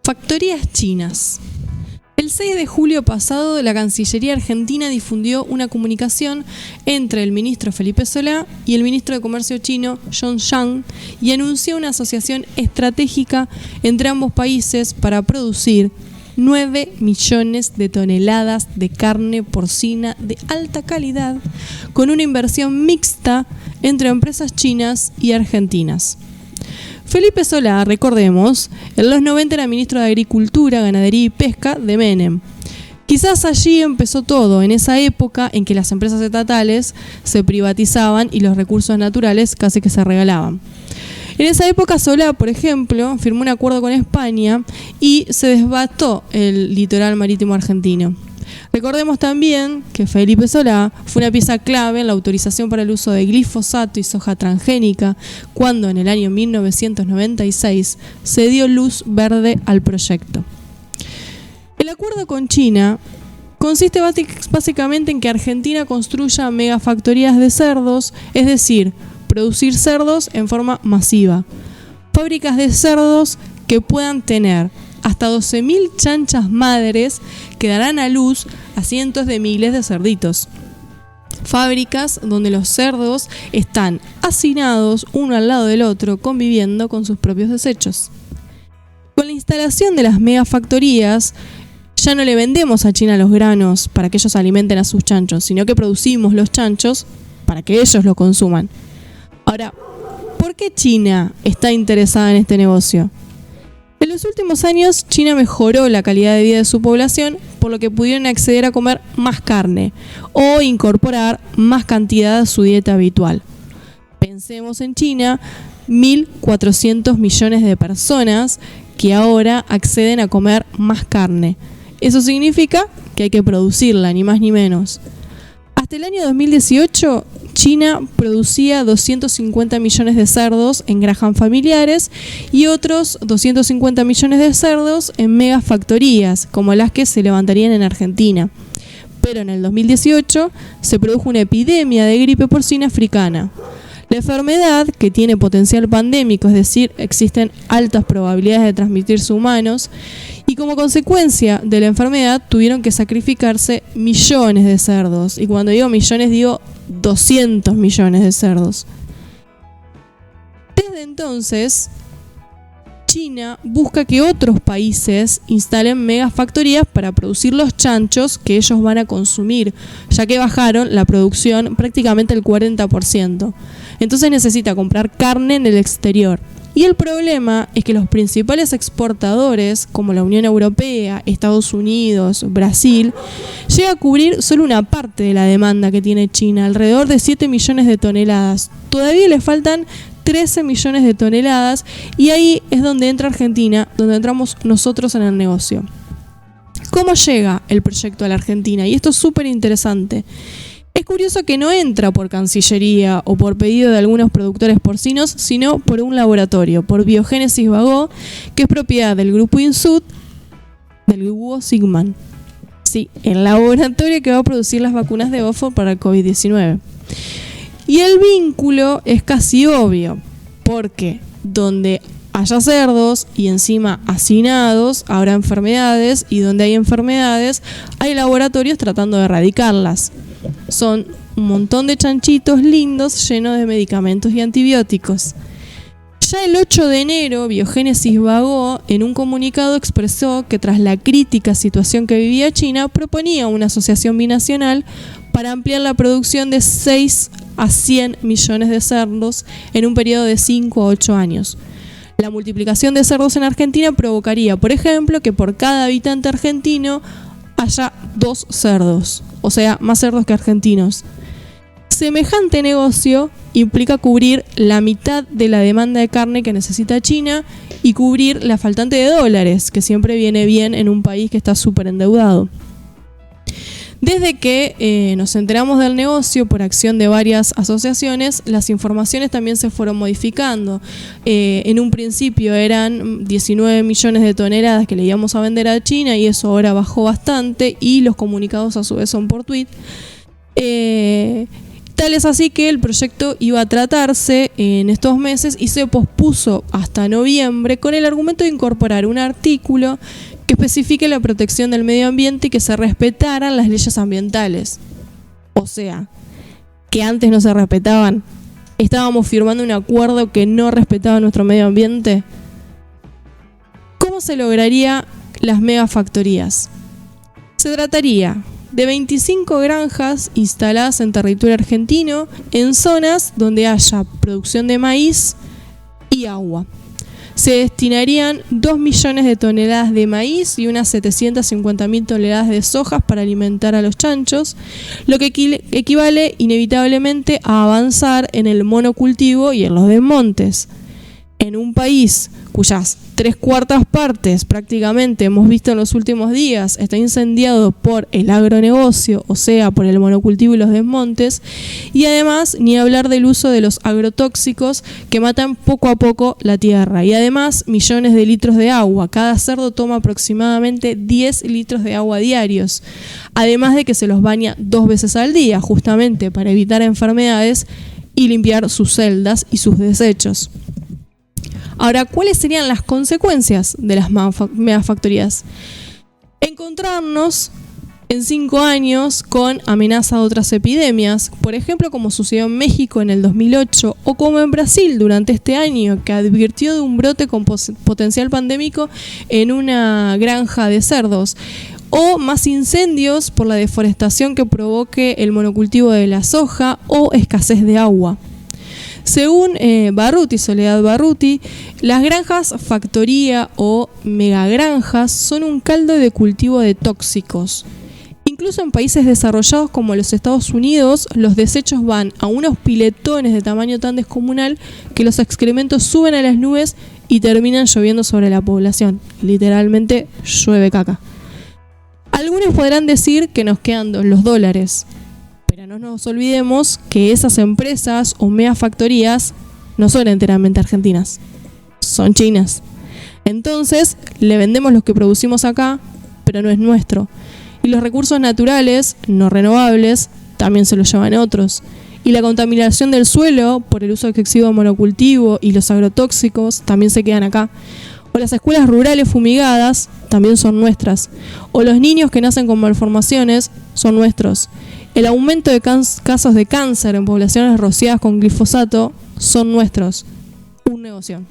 Factorías chinas. El 6 de julio pasado, la Cancillería Argentina difundió una comunicación entre el ministro Felipe Solá y el ministro de Comercio chino, John Zhang, y anunció una asociación estratégica entre ambos países para producir 9 millones de toneladas de carne porcina de alta calidad, con una inversión mixta entre empresas chinas y argentinas. Felipe Solá, recordemos, en los 90 era ministro de Agricultura, Ganadería y Pesca de Menem. Quizás allí empezó todo, en esa época en que las empresas estatales se privatizaban y los recursos naturales casi que se regalaban. En esa época Solá, por ejemplo, firmó un acuerdo con España y se desbastó el litoral marítimo argentino. Recordemos también que Felipe Solá fue una pieza clave en la autorización para el uso de glifosato y soja transgénica cuando en el año 1996 se dio luz verde al proyecto. El acuerdo con China consiste básicamente en que Argentina construya megafactorías de cerdos, es decir, producir cerdos en forma masiva. Fábricas de cerdos que puedan tener hasta 12.000 chanchas madres que darán a luz a cientos de miles de cerditos. Fábricas donde los cerdos están hacinados uno al lado del otro, conviviendo con sus propios desechos. Con la instalación de las megafactorías, ya no le vendemos a China los granos para que ellos alimenten a sus chanchos, sino que producimos los chanchos para que ellos lo consuman. Ahora, ¿por qué China está interesada en este negocio? En los últimos años, China mejoró la calidad de vida de su población, por lo que pudieron acceder a comer más carne o incorporar más cantidad a su dieta habitual. Pensemos en China, 1.400 millones de personas que ahora acceden a comer más carne. Eso significa que hay que producirla, ni más ni menos. Hasta el año 2018, China producía 250 millones de cerdos en granjas familiares y otros 250 millones de cerdos en megafactorías, como las que se levantarían en Argentina. Pero en el 2018 se produjo una epidemia de gripe porcina africana. La enfermedad, que tiene potencial pandémico, es decir, existen altas probabilidades de transmitirse a humanos, y como consecuencia de la enfermedad tuvieron que sacrificarse millones de cerdos. Y cuando digo millones, digo 200 millones de cerdos. Desde entonces, China busca que otros países instalen megafactorías para producir los chanchos que ellos van a consumir, ya que bajaron la producción prácticamente el 40%. Entonces necesita comprar carne en el exterior. Y el problema es que los principales exportadores, como la Unión Europea, Estados Unidos, Brasil, llega a cubrir solo una parte de la demanda que tiene China, alrededor de 7 millones de toneladas. Todavía le faltan 13 millones de toneladas y ahí es donde entra Argentina, donde entramos nosotros en el negocio. ¿Cómo llega el proyecto a la Argentina? Y esto es súper interesante. Es curioso que no entra por Cancillería o por pedido de algunos productores porcinos, sino por un laboratorio, por Biogénesis Bagó, que es propiedad del grupo Insud, del Hugo Sigman. Sí, el laboratorio que va a producir las vacunas de Oxford para el COVID-19. Y el vínculo es casi obvio, porque donde haya cerdos y encima hacinados, habrá enfermedades, y donde hay enfermedades, hay laboratorios tratando de erradicarlas. Son un montón de chanchitos lindos llenos de medicamentos y antibióticos. Ya el 8 de enero, Biogénesis Bagó, en un comunicado, expresó que tras la crítica situación que vivía China, proponía una asociación binacional para ampliar la producción de 6 a 100 millones de cerdos en un periodo de 5 a 8 años. La multiplicación de cerdos en Argentina provocaría, por ejemplo, que por cada habitante argentino haya 2 cerdos, o sea, más cerdos que argentinos. Semejante negocio implica cubrir la mitad de la demanda de carne que necesita China y cubrir la faltante de dólares, que siempre viene bien en un país que está súper endeudado. Desde que nos enteramos del negocio por acción de varias asociaciones, las informaciones también se fueron modificando. En un principio eran 19 millones de toneladas que le íbamos a vender a China y eso ahora bajó bastante y los comunicados a su vez son por tweet. Tal es así que el proyecto iba a tratarse en estos meses y se pospuso hasta noviembre con el argumento de incorporar un artículo que especifique la protección del medio ambiente y que se respetaran las leyes ambientales. O sea, que antes no se respetaban. Estábamos firmando un acuerdo que no respetaba nuestro medio ambiente. ¿Cómo se lograría las megafactorías? Se trataría de 25 granjas instaladas en territorio argentino en zonas donde haya producción de maíz y agua. Se destinarían 2 millones de toneladas de maíz y unas 750.000 toneladas de sojas para alimentar a los chanchos, lo que equivale inevitablemente a avanzar en el monocultivo y en los desmontes. En un país cuyas 3/4 partes prácticamente hemos visto en los últimos días está incendiado por el agronegocio, o sea, por el monocultivo y los desmontes, y además ni hablar del uso de los agrotóxicos que matan poco a poco la tierra, y además millones de litros de agua. Cada cerdo toma aproximadamente 10 litros de agua diarios, además de que se los baña 2 veces al día, justamente para evitar enfermedades y limpiar sus celdas y sus desechos. Ahora, ¿cuáles serían las consecuencias de las megafactorías? Encontrarnos en 5 años con amenaza de otras epidemias, por ejemplo, como sucedió en México en el 2008 o como en Brasil durante este año, que advirtió de un brote con potencial pandémico en una granja de cerdos, o más incendios por la deforestación que provoque el monocultivo de la soja o escasez de agua. Según Soledad Barruti, las granjas factoría o megagranjas son un caldo de cultivo de tóxicos. Incluso en países desarrollados como los Estados Unidos, los desechos van a unos piletones de tamaño tan descomunal que los excrementos suben a las nubes y terminan lloviendo sobre la población. Literalmente llueve caca. Algunos podrán decir que nos quedan los dólares. Pero no nos olvidemos que esas empresas o megafactorías no son enteramente argentinas, son chinas. Entonces, le vendemos lo que producimos acá, pero no es nuestro. Y los recursos naturales, no renovables, también se los llevan otros. Y la contaminación del suelo por el uso excesivo de monocultivo y los agrotóxicos también se quedan acá. O las escuelas rurales fumigadas también son nuestras. O los niños que nacen con malformaciones son nuestros. El aumento de casos de cáncer en poblaciones rociadas con glifosato son nuestros. Un negocio.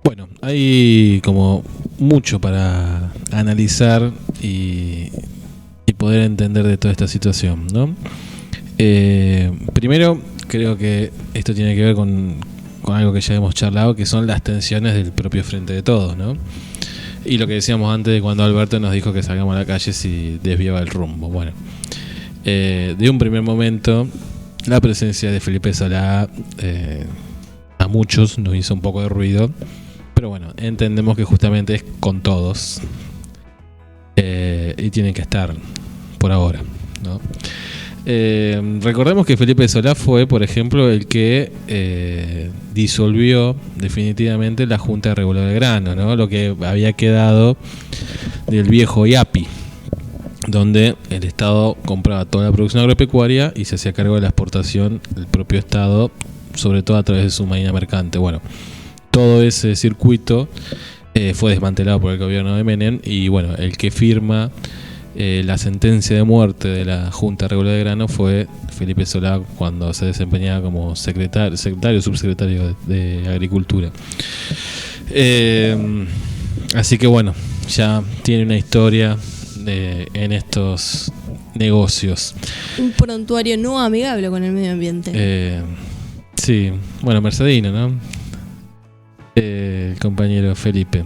Bueno, hay como mucho para analizar y poder entender de toda esta situación, ¿no? Primero, creo que esto tiene que ver con algo que ya hemos charlado, que son las tensiones del propio Frente de Todos, ¿no? Y lo que decíamos antes de cuando Alberto nos dijo que salgamos a la calle si desviaba el rumbo. Bueno, de un primer momento, la presencia de Felipe Solá a muchos nos hizo un poco de ruido, pero bueno, entendemos que justamente es con todos y tienen que estar por ahora, ¿no? Recordemos que Felipe Solá fue, por ejemplo, el que disolvió definitivamente la Junta de Regulador de Grano, ¿no? Lo que había quedado del viejo IAPI, donde el Estado compraba toda la producción agropecuaria y se hacía cargo de la exportación del propio Estado, sobre todo a través de su marina mercante. Bueno, todo ese circuito fue desmantelado por el gobierno de Menem, y bueno, el que firma la sentencia de muerte de la Junta Regular de Grano fue Felipe Solá, cuando se desempeñaba como subsecretario de Agricultura. Así que bueno, ya tiene una historia en estos negocios. Un prontuario no amigable con el medio ambiente. Sí, bueno, Mercedino, ¿no? El compañero Felipe.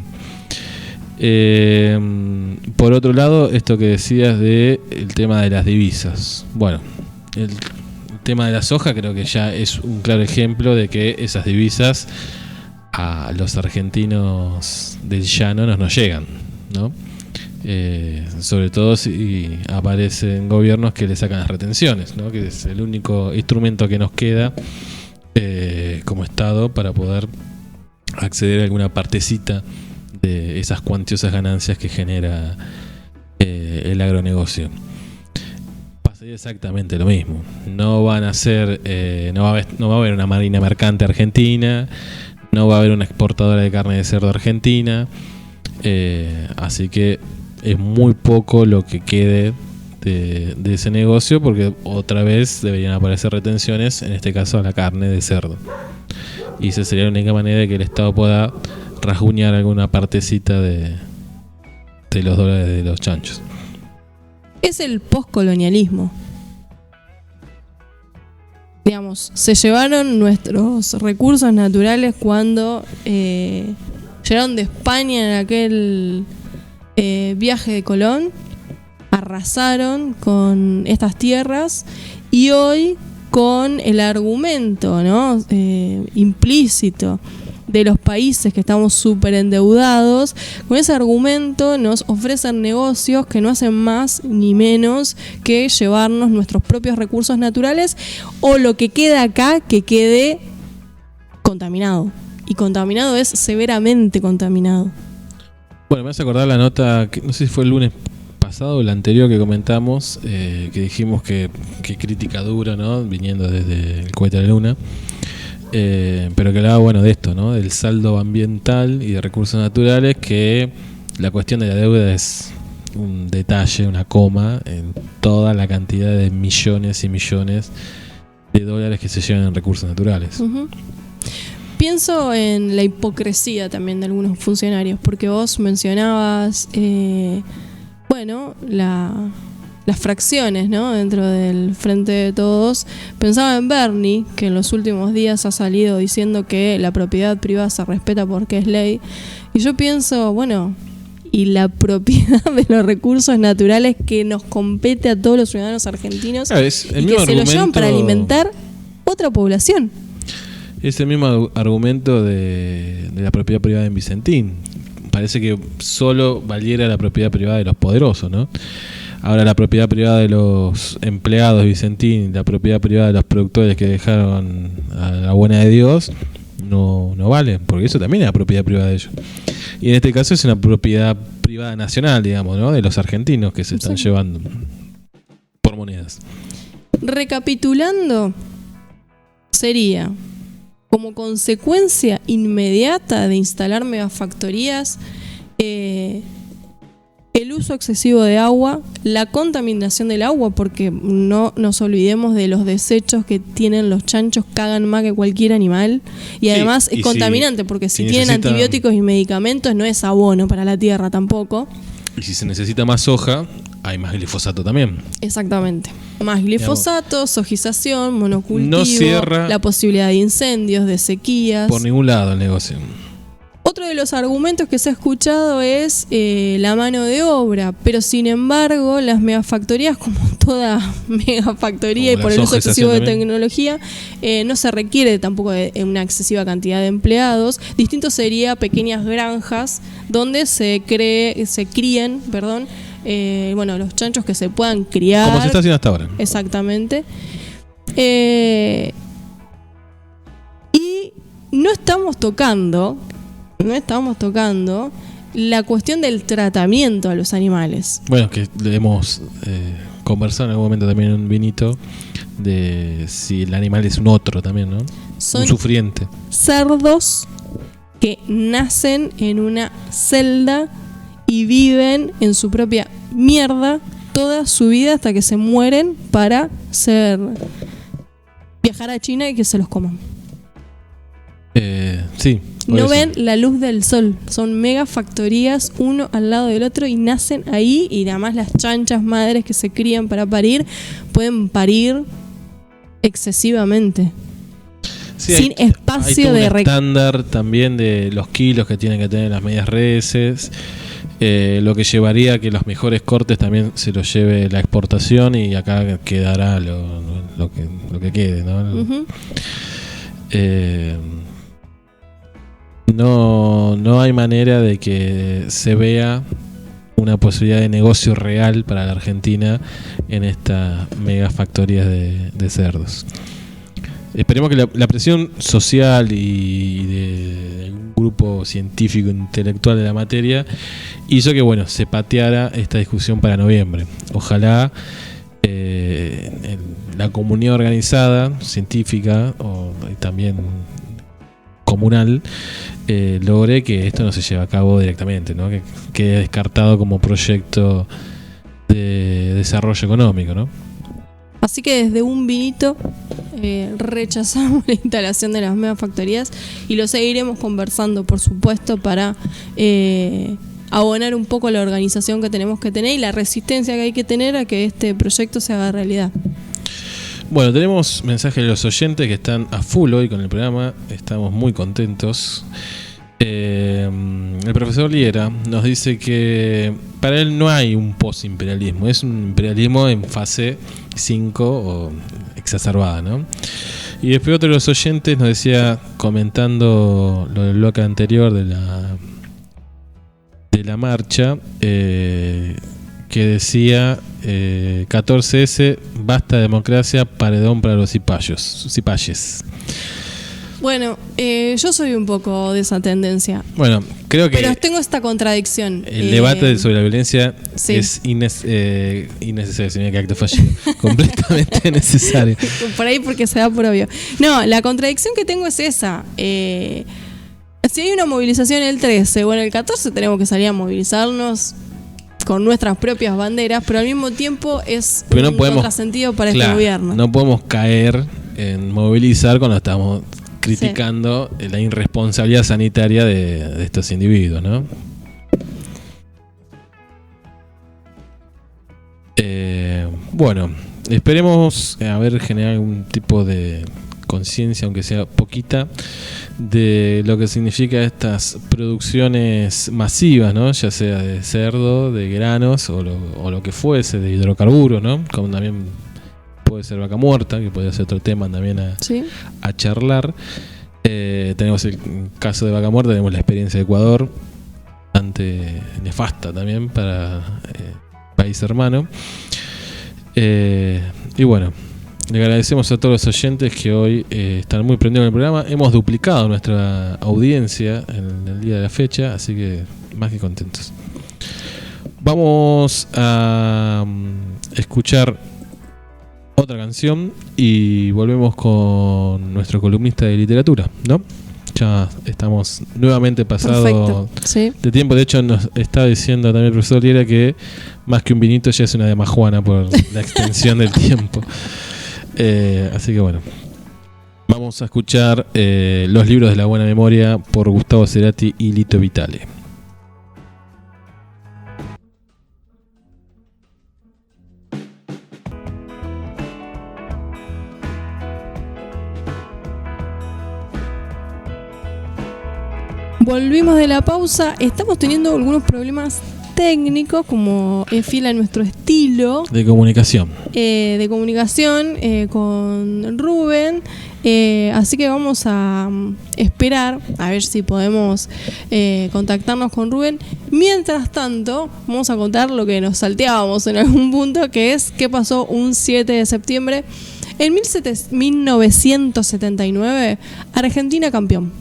Por otro lado, esto que decías de el tema de las divisas. Bueno, el tema de la soja creo que ya es un claro ejemplo de que esas divisas a los argentinos del llano nos llegan, ¿no? Sobre todo si aparecen gobiernos que le sacan las retenciones, ¿no? Que es el único instrumento que nos queda como Estado para poder acceder a alguna partecita de esas cuantiosas ganancias que genera el agronegocio. Pasaría exactamente lo mismo. No van a ser, no va a haber una marina mercante argentina, no va a haber una exportadora de carne de cerdo argentina, así que es muy poco lo que quede de ese negocio, porque otra vez deberían aparecer retenciones, en este caso a la carne de cerdo, y esa sería la única manera de que el Estado pueda rasguñar alguna partecita de los dólares de los chanchos. Es el postcolonialismo. Digamos, se llevaron nuestros recursos naturales cuando llegaron de España en aquel viaje de Colón, arrasaron con estas tierras, y hoy con el argumento, ¿no? Implícito de los países que estamos súper endeudados, con ese argumento nos ofrecen negocios que no hacen más ni menos que llevarnos nuestros propios recursos naturales, o lo que queda acá, que quede contaminado. Y contaminado es severamente contaminado. Bueno, me hace acordar la nota, que no sé si fue el lunes pasado o el anterior que comentamos, que dijimos que crítica dura, ¿no? Viniendo desde el cohete a la luna. Pero que hablaba, bueno, de esto, ¿no? Del saldo ambiental y de recursos naturales, que la cuestión de la deuda es un detalle, una coma en toda la cantidad de millones y millones de dólares que se llevan en recursos naturales. Uh-huh. Pienso en la hipocresía también de algunos funcionarios, porque vos mencionabas, bueno, las fracciones, ¿no? Dentro del Frente de Todos. Pensaba en Bernie, que en los últimos días ha salido diciendo que la propiedad privada se respeta porque es ley. Y yo pienso, bueno, y la propiedad de los recursos naturales que nos compete a todos los ciudadanos argentinos, y que se lo llevan para alimentar otra población. Es el mismo argumento de la propiedad privada en Vicentín. Parece que solo valiera la propiedad privada de los poderosos, ¿no? Ahora la propiedad privada de los empleados de Vicentín, la propiedad privada de los productores que dejaron a la buena de Dios, no vale, porque eso también es la propiedad privada de ellos. Y en este caso es una propiedad privada nacional, digamos, ¿no? De los argentinos que se están llevando por monedas. Recapitulando, sería como consecuencia inmediata de instalar megafactorías, el uso excesivo de agua, la contaminación del agua, porque no nos olvidemos de los desechos que tienen los chanchos, cagan más que cualquier animal, y además es contaminante, porque si tienen antibióticos y medicamentos no es abono para la tierra tampoco. Y si se necesita más soja, hay más glifosato también. Exactamente. Más glifosato, sojización, monocultivo, la posibilidad de incendios, de sequías. Por ningún lado el negocio. Otro de los argumentos que se ha escuchado es la mano de obra, pero sin embargo las megafactorías, como toda megafactoría, como y por el uso excesivo de tecnología, no se requiere tampoco de una excesiva cantidad de empleados. Distinto sería pequeñas granjas donde se críen, bueno, los chanchos que se puedan criar. Como se está haciendo hasta ahora. Exactamente. Y no estamos tocando la cuestión del tratamiento a los animales. Bueno, que hemos conversado en algún momento también en un vinito de si el animal es un otro también, ¿no? Son un sufriente. Cerdos que nacen en una celda y viven en su propia mierda toda su vida hasta que se mueren para viajar a China y que se los coman. Sí. No ven la luz del sol. Son mega factorías uno al lado del otro y nacen ahí, y nada más las chanchas madres que se crían para parir pueden parir excesivamente. Sí, sin espacio hay de un estándar también de los kilos que tienen que tener las medias reses, lo que llevaría a que los mejores cortes también se los lleve la exportación, y acá quedará lo que quede, ¿no? Uh-huh. No hay manera de que se vea una posibilidad de negocio real para la Argentina en estas mega factorías de cerdos. Esperemos que la presión social y de un grupo científico intelectual de la materia hizo que, bueno, se pateara esta discusión para noviembre. Ojalá la comunidad organizada, científica y también comunal, logre que esto no se lleve a cabo directamente, ¿no? Que quede descartado como proyecto de desarrollo económico, ¿no? Así que desde un vinito rechazamos la instalación de las megafactorías y lo seguiremos conversando, por supuesto, para abonar un poco la organización que tenemos que tener y la resistencia que hay que tener a que este proyecto se haga realidad. Bueno, tenemos mensajes de los oyentes que están a full hoy con el programa. Estamos muy contentos. El profesor Liera nos dice que para él no hay un post-imperialismo, es un imperialismo en fase 5 o exacerbada, ¿no? Y después otro de los oyentes nos decía, comentando lo del bloque anterior de la marcha, que decía 14S, basta democracia, paredón para los cipayes. Bueno, yo soy un poco de esa tendencia. Bueno, creo que pero tengo esta contradicción. El debate sobre la violencia sí. Es innecesario, señor, que acto fallido. Completamente necesario. Por ahí porque se da por obvio. No, la contradicción que tengo es esa. Si hay una movilización el 13, bueno, el 14 tenemos que salir a movilizarnos con nuestras propias banderas, pero al mismo tiempo es un contrasentido para este gobierno. No podemos caer en movilizar cuando estamos criticando la irresponsabilidad sanitaria de estos individuos, ¿no? Bueno, esperemos generar algún tipo de conciencia, aunque sea poquita, de lo que significa estas producciones masivas, ¿no? Ya sea de cerdo, de granos o lo que fuese, de hidrocarburos, ¿no? Como también puede ser vaca muerta, que puede ser otro tema también a charlar. Tenemos el caso de vaca muerta, tenemos la experiencia de Ecuador, bastante nefasta también para el país hermano. Y bueno, le agradecemos a todos los oyentes que hoy están muy prendidos en el programa. Hemos duplicado nuestra audiencia en el día de la fecha, así que más que contentos. Vamos a escuchar otra canción y volvemos con nuestro columnista de literatura, ¿no? Ya estamos nuevamente pasado de tiempo. De hecho, nos está diciendo también el profesor Liera que más que un vinito ya es una damajuana por la extensión del tiempo. Así que bueno, vamos a escuchar Los libros de la buena memoria por Gustavo Cerati y Lito Vitale. Volvimos de la pausa. Estamos teniendo algunos problemas técnicos, como es fiel a nuestro estilo de comunicación con Rubén, así que vamos a esperar a ver si podemos contactarnos con Rubén. Mientras tanto, vamos a contar lo que nos salteábamos en algún punto, que es qué pasó un 7 de septiembre. En 1979, Argentina campeón.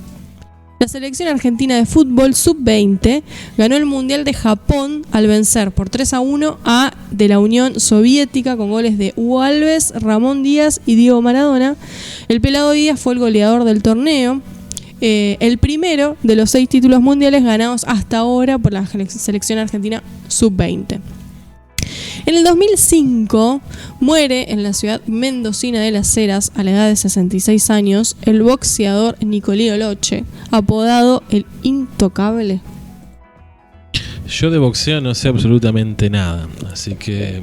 La selección argentina de fútbol sub-20 ganó el Mundial de Japón al vencer por 3-1 a de la Unión Soviética con goles de Hugo Alves, Ramón Díaz y Diego Maradona. El Pelado Díaz fue el goleador del torneo. el primero de los 6 títulos mundiales ganados hasta ahora por la selección argentina sub-20. En el 2005 muere en la ciudad mendocina de Las Heras, a la edad de 66 años, el boxeador Nicolino Loche, apodado el Intocable. Yo de boxeo no sé absolutamente nada, así que...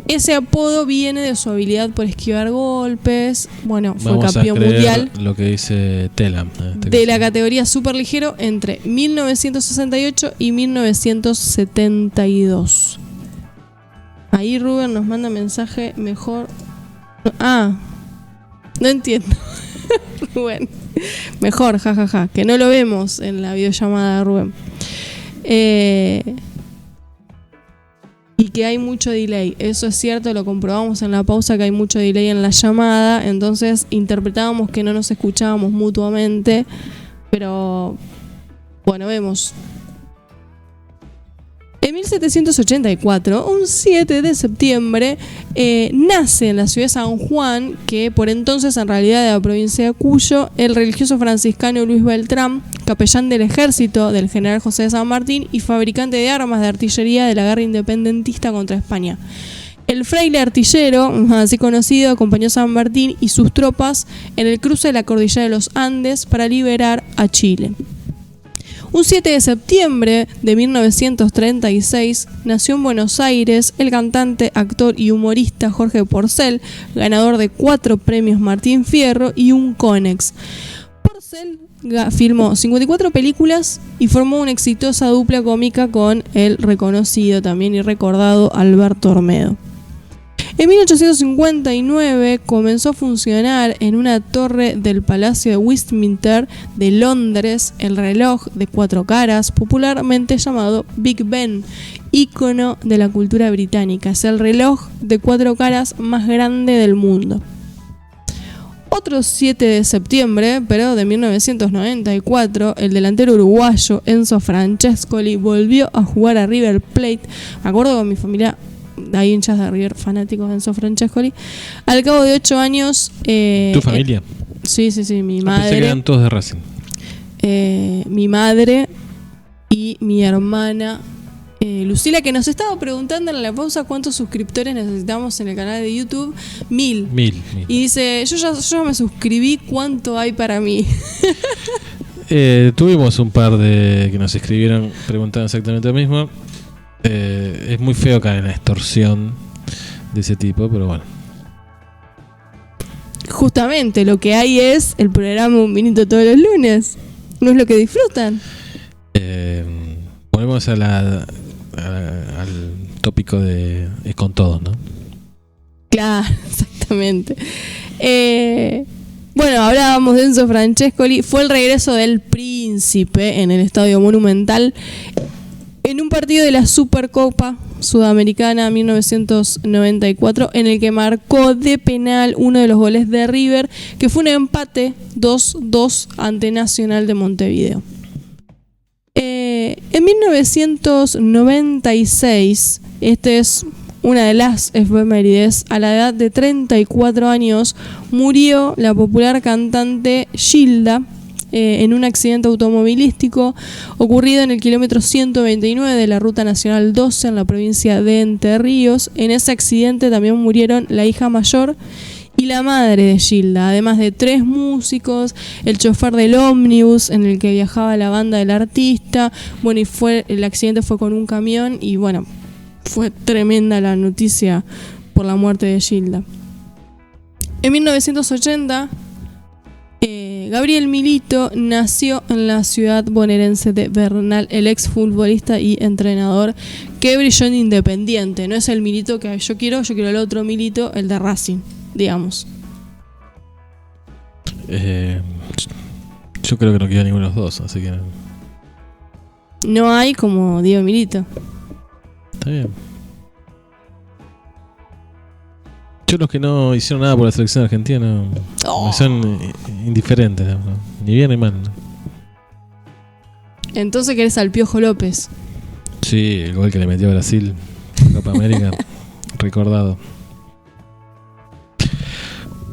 Ese apodo viene de su habilidad por esquivar golpes. Bueno, fue vamos campeón a creer mundial lo que dice Telam de la categoría superligero entre 1968 y 1972. Ahí Rubén nos manda mensaje mejor. No entiendo. Rubén. Mejor, jajaja. Que no lo vemos en la videollamada de Rubén. Y que hay mucho delay. Eso es cierto, lo comprobamos en la pausa, que hay mucho delay en la llamada. Entonces interpretábamos que no nos escuchábamos mutuamente. Pero bueno, vemos. En 1784, un 7 de septiembre, nace en la ciudad de San Juan, que por entonces en realidad era la provincia de Cuyo, el religioso franciscano Luis Beltrán, capellán del ejército del general José de San Martín y fabricante de armas de artillería de la guerra independentista contra España. El fraile artillero, así conocido, acompañó a San Martín y sus tropas en el cruce de la cordillera de los Andes para liberar a Chile. Un 7 de septiembre de 1936 nació en Buenos Aires el cantante, actor y humorista Jorge Porcel, ganador de 4 premios Martín Fierro y un Conex. Porcel filmó 54 películas y formó una exitosa dupla cómica con el reconocido también y recordado Alberto Olmedo. En 1859 comenzó a funcionar en una torre del Palacio de Westminster de Londres el reloj de 4 caras, popularmente llamado Big Ben, ícono de la cultura británica. Es el reloj de 4 caras más grande del mundo. Otro 7 de septiembre, pero de 1994, el delantero uruguayo Enzo Francescoli volvió a jugar a River Plate. Me acuerdo con mi familia, hay hinchas de River fanáticos de Enzo Francescoli. Al cabo de 8 años... ¿Tu familia? Sí, mi madre. Pensé que eran todos de Racing. Mi madre y mi hermana Lucila, que nos estaba preguntando en la pausa cuántos suscriptores necesitamos en el canal de YouTube. 1000. Y dice, yo ya me suscribí, ¿cuánto hay para mí? Tuvimos un par de que nos escribieron preguntando exactamente lo mismo. Es muy feo caer en la extorsión de ese tipo, pero bueno. Justamente lo que hay es el programa Un Minuto todos los lunes. ¿No es lo que disfrutan? Volvemos al tópico de es con todos, ¿no? Claro, exactamente. Bueno, hablábamos de Enzo Francescoli. Fue el regreso del Príncipe en el Estadio Monumental en un partido de la Supercopa Sudamericana 1994, en el que marcó de penal uno de los goles de River, que fue un empate 2-2 ante Nacional de Montevideo. En 1996, este es una de las efemérides, a la edad de 34 años, murió la popular cantante Gilda en un accidente automovilístico ocurrido en el kilómetro 129 de la Ruta Nacional 12 en la provincia de Entre Ríos. En ese accidente también murieron la hija mayor y la madre de Gilda, además de 3 músicos, el chofer del ómnibus en el que viajaba la banda del artista. Bueno, y el accidente fue con un camión y bueno, fue tremenda la noticia por la muerte de Gilda. En 1980, Gabriel Milito nació en la ciudad bonaerense de Bernal, el exfutbolista y entrenador que brilló en Independiente. No es el Milito que yo quiero el otro Milito, el de Racing, digamos. Yo creo que no queda ninguno de los dos, así que... No hay como Diego Milito. Está bien. Yo los que no hicieron nada por la selección argentina me son indiferentes, ¿no? Ni bien ni mal, ¿no? Entonces querés al Piojo López. Sí, el gol que le metió a Brasil, Copa América, recordado.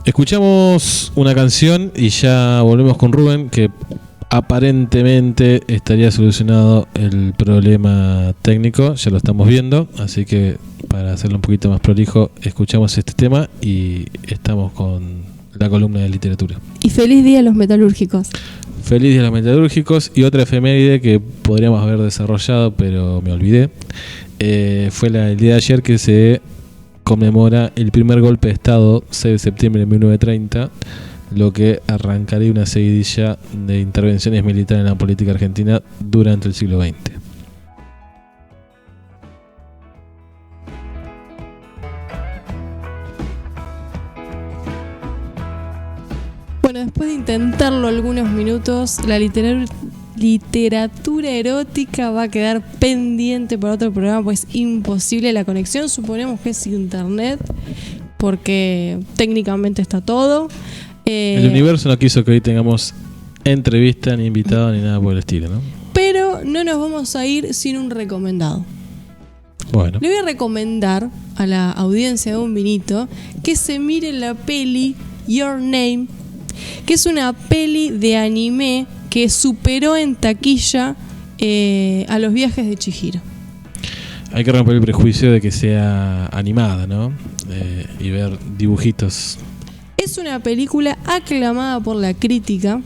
Escuchamos una canción y ya volvemos con Rubén, que aparentemente estaría solucionado el problema técnico, ya lo estamos viendo, así que para hacerlo un poquito más prolijo, escuchamos este tema y estamos con la columna de literatura. Y feliz día a los metalúrgicos. Feliz día a los metalúrgicos. Y otra efeméride que podríamos haber desarrollado, pero me olvidé, fue el día de ayer que se conmemora el primer golpe de Estado, 6 de septiembre de 1930, lo que arrancaría una seguidilla de intervenciones militares en la política argentina durante el siglo XX. Bueno, después de intentarlo algunos minutos, la literatura erótica va a quedar pendiente para otro programa, pues es imposible la conexión. Suponemos que es internet, porque técnicamente está todo. El universo no quiso que hoy tengamos entrevista, ni invitado, ni nada por el estilo, ¿no? Pero no nos vamos a ir sin un recomendado. Bueno. Le voy a recomendar a la audiencia de Un Vinito que se mire la peli Your Name, que es una peli de anime que superó en taquilla a Los viajes de Chihiro. Hay que romper el prejuicio de que sea animada, ¿no? Y ver dibujitos. Es una película aclamada por la crítica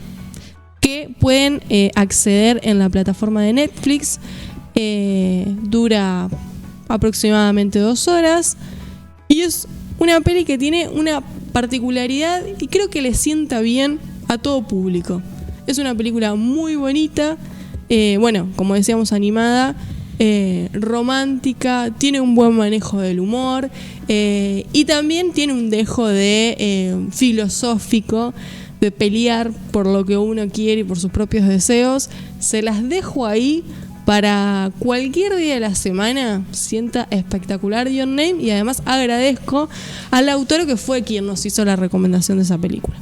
que pueden acceder en la plataforma de Netflix. Dura aproximadamente 2 horas y es una peli que tiene una particularidad y creo que le sienta bien a todo público. Es una película muy bonita, bueno, como decíamos, animada, romántica, tiene un buen manejo del humor y también tiene un dejo de filosófico, de pelear por lo que uno quiere y por sus propios deseos. Se las dejo ahí para cualquier día de la semana. Sienta espectacular Your Name, y además agradezco al autor que fue quien nos hizo la recomendación de esa película.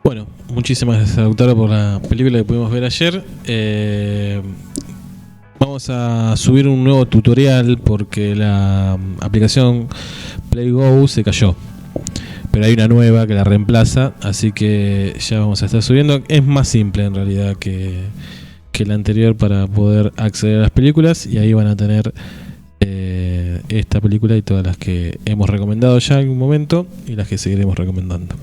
Bueno, muchísimas gracias, autora, por la película que pudimos ver ayer. Vamos a subir un nuevo tutorial porque la aplicación PlayGo se cayó, pero hay una nueva que la reemplaza, así que ya vamos a estar subiendo. Es más simple en realidad que la anterior para poder acceder a las películas, y ahí van a tener esta película y todas las que hemos recomendado ya en algún momento y las que seguiremos recomendando.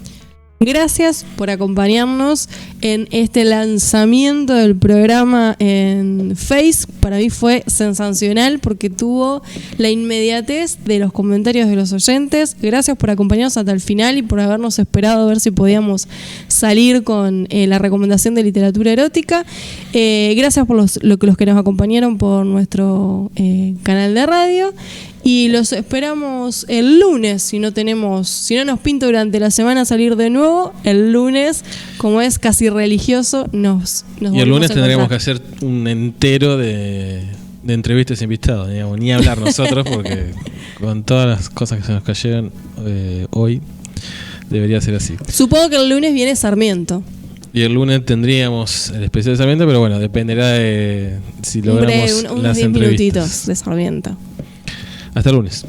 Gracias por acompañarnos en este lanzamiento del programa en Face. Para mí fue sensacional porque tuvo la inmediatez de los comentarios de los oyentes. Gracias por acompañarnos hasta el final y por habernos esperado a ver si podíamos salir con la recomendación de literatura erótica. Gracias por los que nos acompañaron por nuestro canal de radio. Y los esperamos el lunes, si no nos pinta durante la semana salir de nuevo, el lunes, como es casi religioso, nos y el lunes tendremos que hacer un entero de entrevistas invitados, digamos, ni hablar nosotros, porque con todas las cosas que se nos cayeron hoy, debería ser así. Supongo que el lunes viene Sarmiento. Y el lunes tendríamos el especial de Sarmiento, pero bueno, dependerá de si logramos unos las 10 entrevistas. minutitos de Sarmiento. Hasta el lunes.